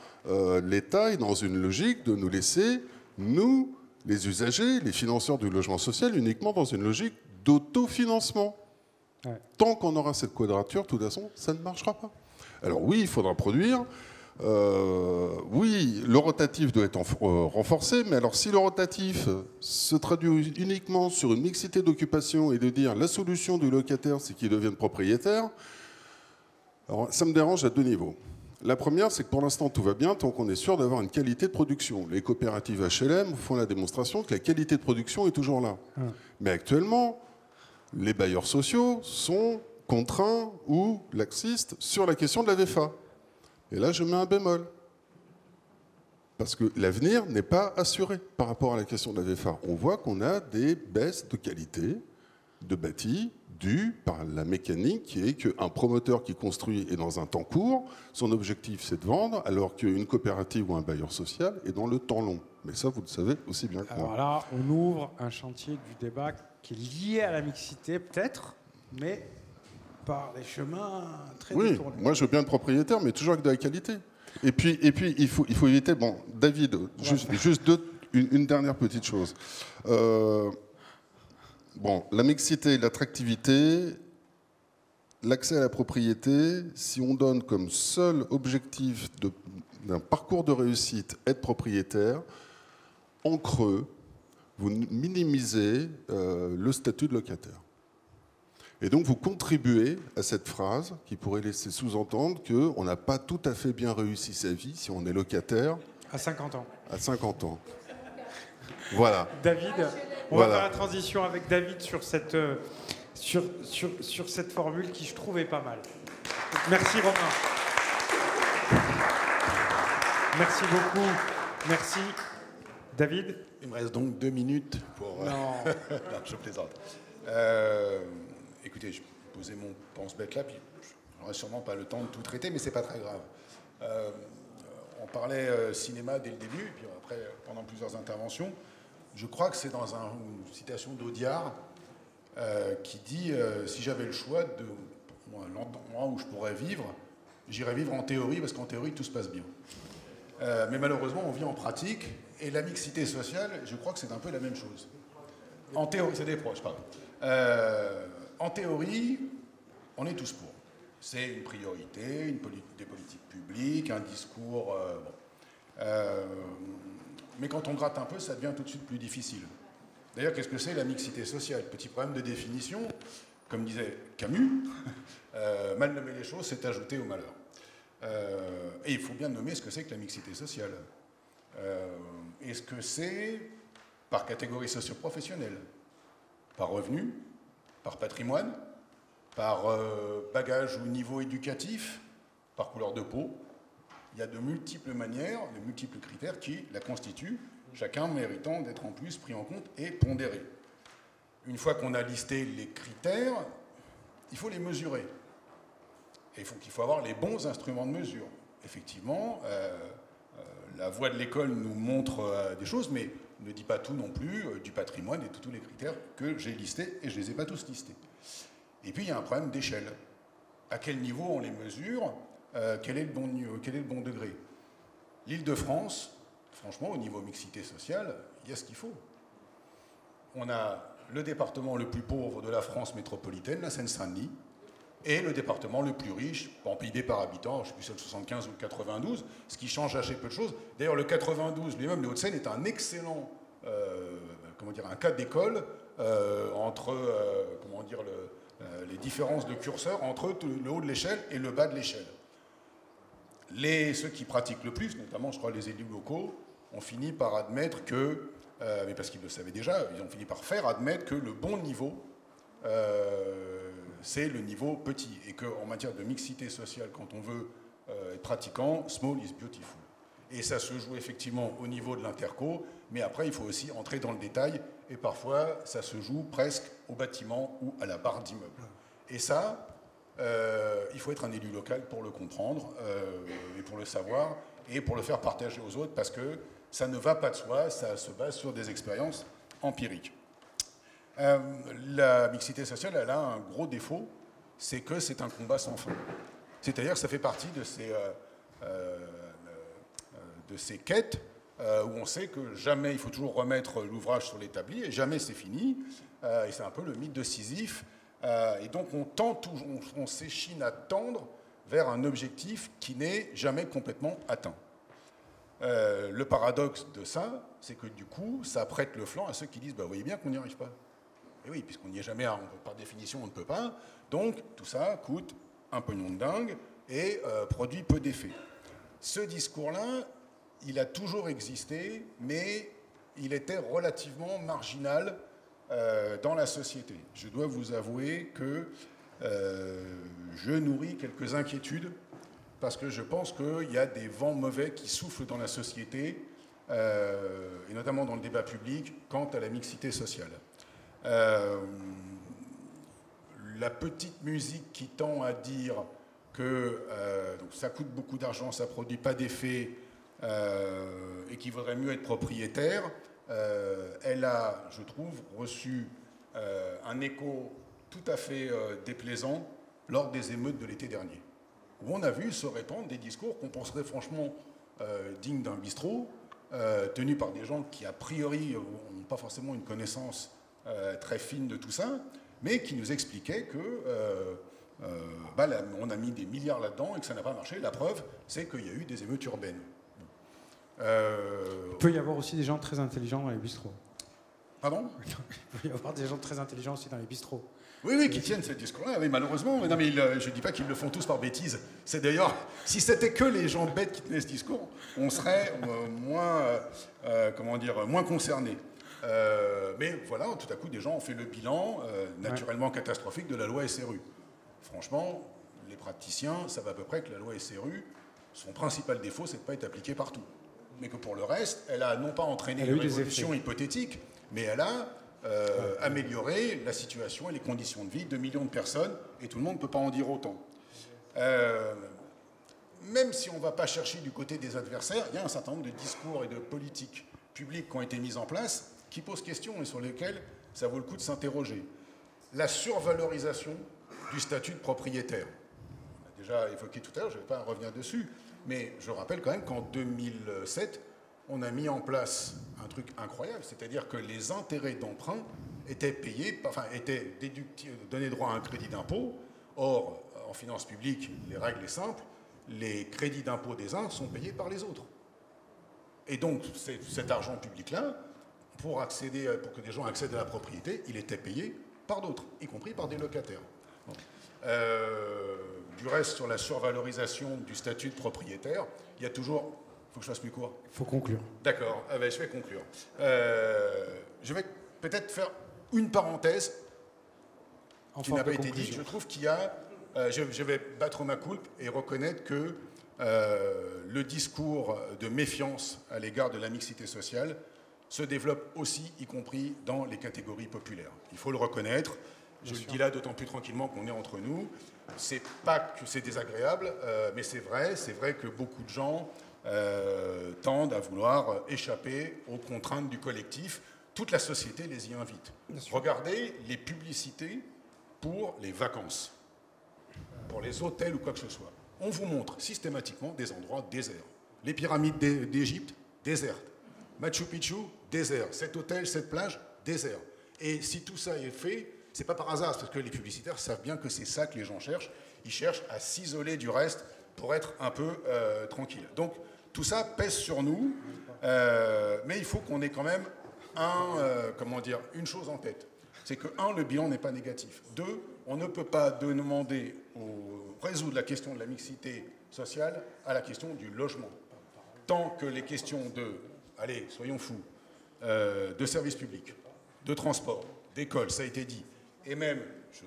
l'État est dans une logique de nous laisser, nous, les usagers, les financeurs du logement social, uniquement dans une logique d'autofinancement. Ouais. Tant qu'on aura cette quadrature, de toute façon, ça ne marchera pas. Alors oui, il faudra produire. Oui, le rotatif doit être renforcé, mais alors si le rotatif se traduit uniquement sur une mixité d'occupation et de dire la solution du locataire, c'est qu'il devienne propriétaire, alors ça me dérange à 2 niveaux. La première, c'est que pour l'instant, tout va bien tant qu'on est sûr d'avoir une qualité de production. Les coopératives HLM font la démonstration que la qualité de production est toujours là. Mais actuellement, les bailleurs sociaux sont contraints ou laxistes sur la question de la VFA. Et là, je mets un bémol. Parce que l'avenir n'est pas assuré par rapport à la question de la VFA. On voit qu'on a des baisses de qualité de bâti dues par la mécanique qui est qu'un promoteur qui construit est dans un temps court, son objectif c'est de vendre, alors qu'une coopérative ou un bailleur social est dans le temps long. Mais ça, vous le savez aussi bien que moi. Alors là, on ouvre un chantier du débat qui est lié à la mixité, peut-être, mais par des chemins très Oui, détournés. moi je veux bien être propriétaire, mais toujours avec de la qualité. Et puis il faut éviter... Bon, David, juste une dernière petite chose. Bon, la mixité, l'attractivité, l'accès à la propriété, si on donne comme seul objectif d'un parcours de réussite être propriétaire, en creux, vous minimisez le statut de locataire. Et donc vous contribuez à cette phrase qui pourrait laisser sous-entendre qu'on n'a pas tout à fait bien réussi sa vie si on est locataire. À 50 ans. À 50 ans. Voilà. David, on Voilà. va faire la transition avec David sur cette, sur cette formule qui, je trouve, est pas mal. Merci Romain. Merci beaucoup. Merci. David? Il me reste donc 2 minutes pour... Non. Non, je plaisante. Écoutez, je posais mon pense-bête là, puis je n'aurai sûrement pas le temps de tout traiter, mais c'est pas très grave. On parlait cinéma dès le début, et puis après, pendant plusieurs interventions. Je crois que c'est dans une citation d'Audiard qui dit si j'avais le choix de l'endroit où je pourrais vivre, j'irais vivre en théorie, parce qu'en théorie, tout se passe bien. Mais malheureusement, on vit en pratique, et la mixité sociale, je crois que c'est un peu la même chose. En théorie, c'est des proches, pardon. En théorie, on est tous pour. C'est une priorité, des politiques publiques, un discours... mais quand on gratte un peu, ça devient tout de suite plus difficile. D'ailleurs, qu'est-ce que c'est la mixité sociale? Petit problème de définition. Comme disait Camus, mal nommer les choses, c'est ajouter au malheur. Et il faut bien nommer ce que c'est que la mixité sociale. Est-ce que c'est par catégorie socio-professionnelle, par revenu, par patrimoine, par bagage ou niveau éducatif, par couleur de peau? Il y a de multiples manières, de multiples critères qui la constituent, chacun méritant d'être en plus pris en compte et pondéré. Une fois qu'on a listé les critères, il faut les mesurer. Et il faut avoir les bons instruments de mesure. Effectivement, la voie de l'école nous montre des choses, mais ne dit pas tout non plus du patrimoine et de tous les critères que j'ai listés, et je ne les ai pas tous listés. Et puis il y a un problème d'échelle. À quel niveau on les mesure? Quel est le bon degré? L'Île-de-France, franchement, au niveau mixité sociale, il y a ce qu'il faut. On a le département le plus pauvre de la France métropolitaine, la Seine-Saint-Denis, et le département le plus riche, en PIB par habitant, je ne sais plus si c'est le 75 ou le 92, ce qui change assez peu de choses. D'ailleurs, le 92, lui-même, le Hauts-de-Seine, est un excellent un cas d'école entre les différences de curseurs entre le haut de l'échelle et le bas de l'échelle. Ceux qui pratiquent le plus, notamment, je crois, les élus locaux, ont fini par admettre que, mais parce qu'ils le savaient déjà, ils ont fini par faire admettre que le bon niveau, c'est le niveau petit. Et qu'en matière de mixité sociale, quand on veut être pratiquant, small is beautiful. Et ça se joue effectivement au niveau de l'interco, mais après, il faut aussi entrer dans le détail, et parfois, ça se joue presque au bâtiment ou à la barre d'immeuble. Et ça... il faut être un élu local pour le comprendre, et pour le savoir, et pour le faire partager aux autres, parce que ça ne va pas de soi, ça se base sur des expériences empiriques. La mixité sociale, elle a un gros défaut, c'est que c'est un combat sans fin. C'est-à-dire que ça fait partie de ces quêtes où on sait que jamais, il faut toujours remettre l'ouvrage sur l'établi, et jamais c'est fini, et c'est un peu le mythe de Sisyphe. Et donc on s'échine à tendre vers un objectif qui n'est jamais complètement atteint. Le paradoxe de ça, c'est que du coup, ça prête le flanc à ceux qui disent vous voyez bien qu'on n'y arrive pas. Et oui, puisqu'on n'y est jamais, par définition, on ne peut pas. Donc tout ça coûte un pognon de dingue et produit peu d'effet. Ce discours-là, il a toujours existé, mais il était relativement marginal dans la société. Je dois vous avouer que je nourris quelques inquiétudes parce que je pense qu'il y a des vents mauvais qui soufflent dans la société et notamment dans le débat public quant à la mixité sociale. La petite musique qui tend à dire que donc ça coûte beaucoup d'argent, ça ne produit pas d'effet et qu'il vaudrait mieux être propriétaire, elle a, je trouve, reçu un écho tout à fait déplaisant lors des émeutes de l'été dernier, où on a vu se répandre des discours qu'on penserait franchement dignes d'un bistrot, tenus par des gens qui, a priori, n'ont pas forcément une connaissance très fine de tout ça, mais qui nous expliquaient que on a mis des milliards là-dedans et que ça n'a pas marché. La preuve, c'est qu'il y a eu des émeutes urbaines. Il peut y avoir aussi des gens très intelligents dans les bistrots. Pardon ? Il peut y avoir des gens très intelligents aussi dans les bistrots. Oui, qui tiennent ce discours-là, oui, malheureusement. Mais non, mais je ne dis pas qu'ils le font tous par bêtise. C'est d'ailleurs, si c'était que les gens bêtes qui tenaient ce discours, on serait moins concernés. Mais voilà, tout à coup, des gens ont fait le bilan, naturellement catastrophique, de la loi SRU. Franchement, les praticiens savent à peu près que la loi SRU, son principal défaut, c'est de ne pas être appliquée partout. Mais que pour le reste, elle a non pas entraîné une révolution hypothétique, mais elle a amélioré la situation et les conditions de vie de millions de personnes, et tout le monde ne peut pas en dire autant. Même si on ne va pas chercher du côté des adversaires, il y a un certain nombre de discours et de politiques publiques qui ont été mises en place qui posent question et sur lesquelles ça vaut le coup de s'interroger. La survalorisation du statut de propriétaire. On a déjà évoqué tout à l'heure, je ne vais pas revenir dessus, mais je rappelle quand même qu'en 2007, on a mis en place un truc incroyable, c'est-à-dire que les intérêts d'emprunt étaient payés, étaient donnés droit à un crédit d'impôt. Or, en finances publiques, les règles sont simples, les crédits d'impôt des uns sont payés par les autres. Et donc, cet argent public-là, pour que des gens accèdent à la propriété, il était payé par d'autres, y compris par des locataires. Bon. Du reste, sur la survalorisation du statut de propriétaire, il y a toujours... Il faut que je fasse plus court. Il faut conclure. D'accord, je vais conclure. Je vais peut-être faire une parenthèse qui n'a pas été dite. Je trouve qu'il y a... je vais battre ma coulpe et reconnaître que le discours de méfiance à l'égard de la mixité sociale se développe aussi, y compris dans les catégories populaires. Il faut le reconnaître. Je le dis là d'autant plus tranquillement qu'on est entre nous. C'est pas que c'est désagréable, mais c'est vrai que beaucoup de gens tendent à vouloir échapper aux contraintes du collectif. Toute la société les y invite. Regardez les publicités pour les vacances, pour les hôtels ou quoi que ce soit. On vous montre systématiquement des endroits déserts. Les pyramides d'Égypte, désertes. Machu Picchu, désert. Cet hôtel, cette plage, désert. Et si tout ça est fait, c'est pas par hasard, parce que les publicitaires savent bien que c'est ça que les gens cherchent. Ils cherchent à s'isoler du reste pour être un peu tranquille. Donc tout ça pèse sur nous, mais il faut qu'on ait quand même une chose en tête. C'est que, le bilan n'est pas négatif. 2, on ne peut pas demander résoudre la question de la mixité sociale à la question du logement. Tant que les questions allez, soyons fous, de services publics, de transport, d'école, ça a été dit, et même, je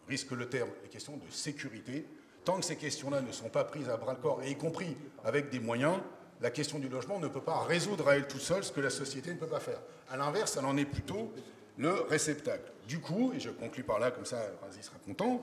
risque le terme, les questions de sécurité, tant que ces questions-là ne sont pas prises à bras-le-corps, et y compris avec des moyens, la question du logement ne peut pas résoudre à elle toute seule ce que la société ne peut pas faire. À l'inverse, elle en est plutôt le réceptacle. Du coup, et je conclus par là, comme ça, Razi sera content,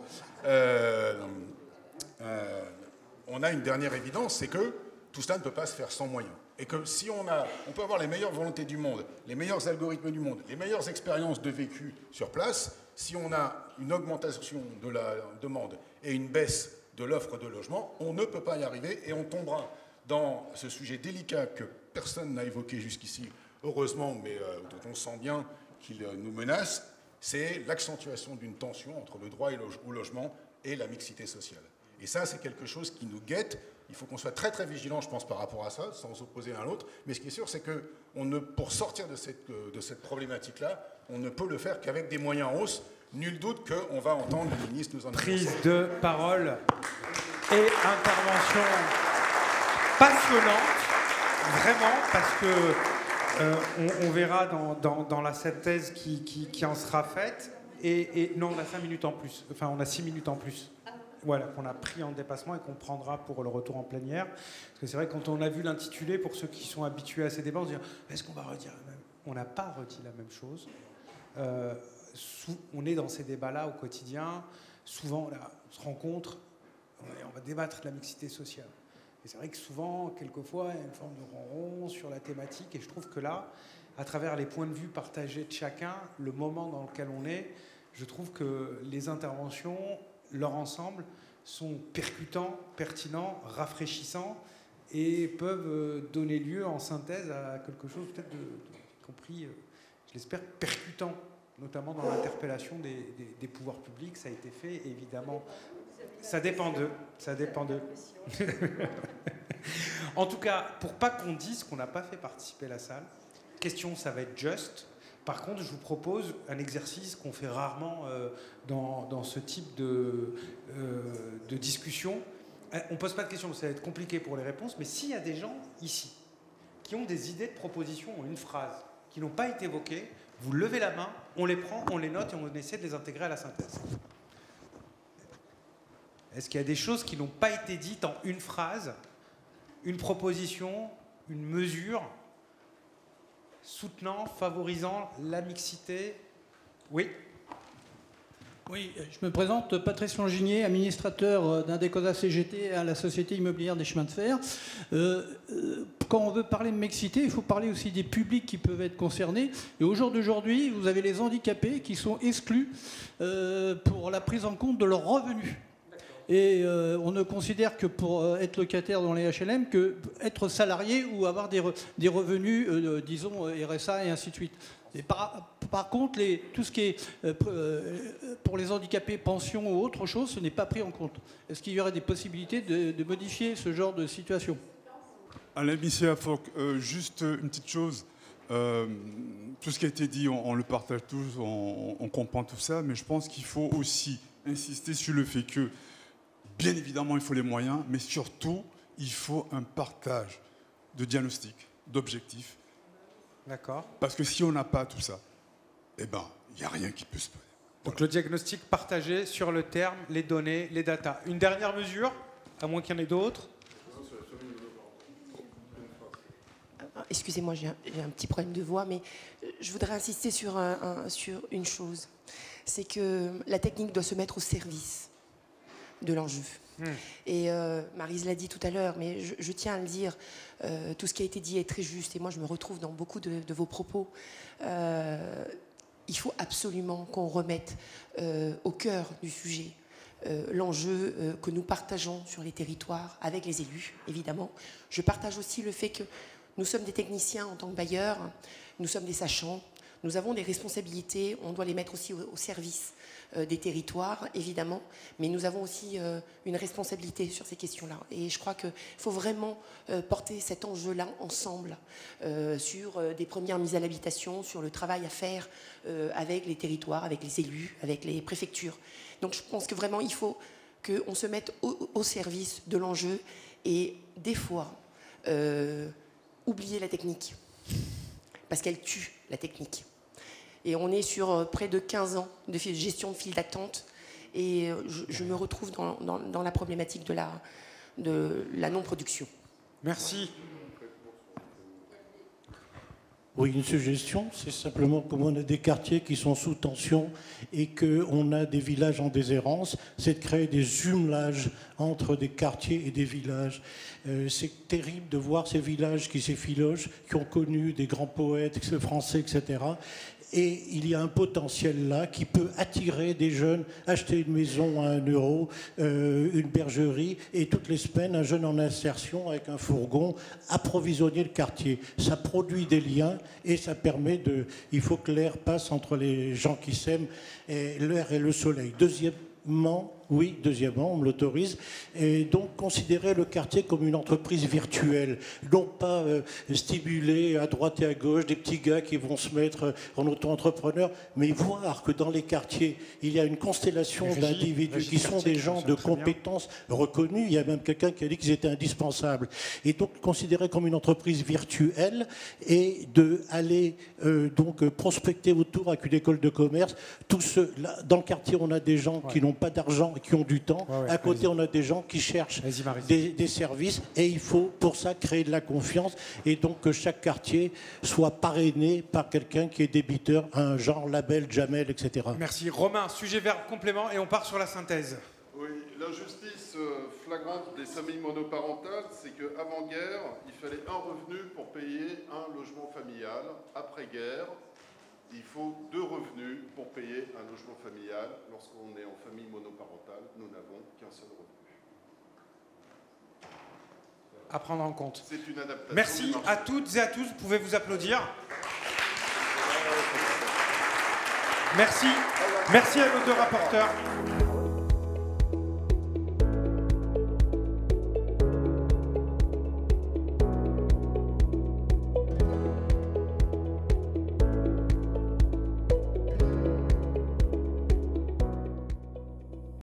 on a une dernière évidence, c'est que tout cela ne peut pas se faire sans moyens. Et que si on peut avoir les meilleures volontés du monde, les meilleurs algorithmes du monde, les meilleures expériences de vécu sur place, si on a une augmentation de la demande et une baisse de l'offre de logement, on ne peut pas y arriver et on tombera dans ce sujet délicat que personne n'a évoqué jusqu'ici, heureusement, mais dont on sent bien qu'il nous menace, c'est l'accentuation d'une tension entre le droit au logement et la mixité sociale. Et ça, c'est quelque chose qui nous guette. Il faut qu'on soit très très vigilant, je pense, par rapport à ça, sans opposer l'un à l'autre. Mais ce qui est sûr, c'est que pour sortir de cette problématique-là, on ne peut le faire qu'avec des moyens en hausse. Nul doute qu'on va entendre le ministre nous en annoncer. Prise de parole et intervention passionnante, vraiment, parce que on verra dans la synthèse qui en sera faite. Et non, on a 5 minutes en plus. Enfin, on a 6 minutes en plus. Voilà, qu'on a pris en dépassement et qu'on prendra pour le retour en plénière. Parce que c'est vrai que quand on a vu l'intitulé, pour ceux qui sont habitués à ces débats, on se dit est-ce qu'on va redire la même ? On n'a pas redit la même chose. On est dans ces débats-là au quotidien. Souvent, là, on se rencontre, on va débattre de la mixité sociale. Et c'est vrai que souvent, quelquefois, il y a une forme de ronron sur la thématique. Et je trouve que là, à travers les points de vue partagés de chacun, le moment dans lequel on est, je trouve que les interventions leur ensemble, sont percutants, pertinents, rafraîchissants et peuvent donner lieu en synthèse à quelque chose peut-être y compris, je l'espère, percutant, notamment dans l'interpellation des pouvoirs publics. Ça a été fait, évidemment. Ça dépend d'eux. Ça dépend d'eux. En tout cas, pour pas qu'on dise qu'on n'a pas fait participer la salle, question, ça va être juste. Par contre, je vous propose un exercice qu'on fait rarement dans ce type de discussion. On ne pose pas de questions, ça va être compliqué pour les réponses, mais s'il y a des gens ici qui ont des idées de propositions ou une phrase qui n'ont pas été évoquées, vous levez la main, on les prend, on les note et on essaie de les intégrer à la synthèse. Est-ce qu'il y a des choses qui n'ont pas été dites en une phrase, une proposition, une mesure soutenant, favorisant la mixité? Oui. Oui, je me présente, Patrice Longinier, administrateur d'Indecosa CGT à la Société immobilière des chemins de fer. Quand on veut parler de mixité, il faut parler aussi des publics qui peuvent être concernés. Et au jour d'aujourd'hui, vous avez les handicapés qui sont exclus pour la prise en compte de leurs revenus. Et on ne considère que pour être locataire dans les HLM que être salarié ou avoir des revenus, disons, RSA et ainsi de suite. Et par contre, tout ce qui est pour les handicapés, pension ou autre chose, ce n'est pas pris en compte. Est-ce qu'il y aurait des possibilités de modifier ce genre de situation? Alain Bisset-Afoc, juste une petite chose. Tout ce qui a été dit, on le partage tous, on comprend tout ça, mais je pense qu'il faut aussi insister sur le fait que, bien évidemment, il faut les moyens, mais surtout, il faut un partage de diagnostic, d'objectifs. D'accord. Parce que si on n'a pas tout ça, eh ben, il n'y a rien qui peut se passer. Donc le diagnostic partagé sur le terme, les données, les datas. Une dernière mesure, à moins qu'il y en ait d'autres. Excusez-moi, j'ai un petit problème de voix, mais je voudrais insister sur une chose. C'est que la technique doit se mettre au service de l'enjeu. Et Maryse l'a dit tout à l'heure, mais je tiens à le dire, tout ce qui a été dit est très juste, et moi je me retrouve dans beaucoup de vos propos. Il faut absolument qu'on remette au cœur du sujet l'enjeu que nous partageons sur les territoires avec les élus, évidemment. Je partage aussi le fait que nous sommes des techniciens en tant que bailleurs, nous sommes des sachants, nous avons des responsabilités, on doit les mettre aussi au service des territoires, évidemment, mais nous avons aussi une responsabilité sur ces questions-là. Et je crois qu'il faut vraiment porter cet enjeu-là ensemble sur des premières mises à l'habitation, sur le travail à faire avec les territoires, avec les élus, avec les préfectures. Donc je pense que vraiment, il faut qu'on se mette au service de l'enjeu et des fois, oublier la technique, parce qu'elle tue la technique. Et on est sur près de 15 ans de gestion de file d'attente. Et je me retrouve dans la problématique de la non-production. Merci. Oui, une suggestion, c'est simplement comme on a des quartiers qui sont sous tension et qu'on a des villages en déshérence, c'est de créer des jumelages entre des quartiers et des villages. C'est terrible de voir ces villages qui s'effilochent, qui ont connu des grands poètes français, etc. Et il y a un potentiel là qui peut attirer des jeunes, acheter une maison à 1 euro, une bergerie, et toutes les semaines, un jeune en insertion avec un fourgon, approvisionner le quartier. Ça produit des liens et ça permet de... Il faut que l'air passe entre les gens qui s'aiment, l'air et le soleil. Deuxièmement, on me l'autorise, et donc considérer le quartier comme une entreprise virtuelle, non pas stimuler à droite et à gauche des petits gars qui vont se mettre en auto-entrepreneurs, mais voir que dans les quartiers, il y a une constellation d'individus qui sont des gens de compétences reconnues. Il y a même quelqu'un qui a dit qu'ils étaient indispensables. Et donc considérer comme une entreprise virtuelle et d'aller donc prospecter autour avec une école de commerce. Dans le quartier, on a des gens qui n'ont pas d'argent, qui ont du temps. À côté, on a des gens qui cherchent des services et il faut pour ça créer de la confiance et donc que chaque quartier soit parrainé par quelqu'un qui est débiteur, un genre label, Jamel, etc. Merci. Romain, sujet, verbe, complément et on part sur la synthèse. Oui, l'injustice flagrante des familles monoparentales, c'est qu'avant-guerre, il fallait un revenu pour payer un logement familial. Après-guerre, il faut 2 revenus pour payer un logement familial. Lorsqu'on est en famille monoparentale, nous n'avons qu'un seul revenu. À prendre en compte. C'est une adaptation. Merci à toutes et à tous. Vous pouvez vous applaudir. Merci. Merci à nos deux rapporteurs.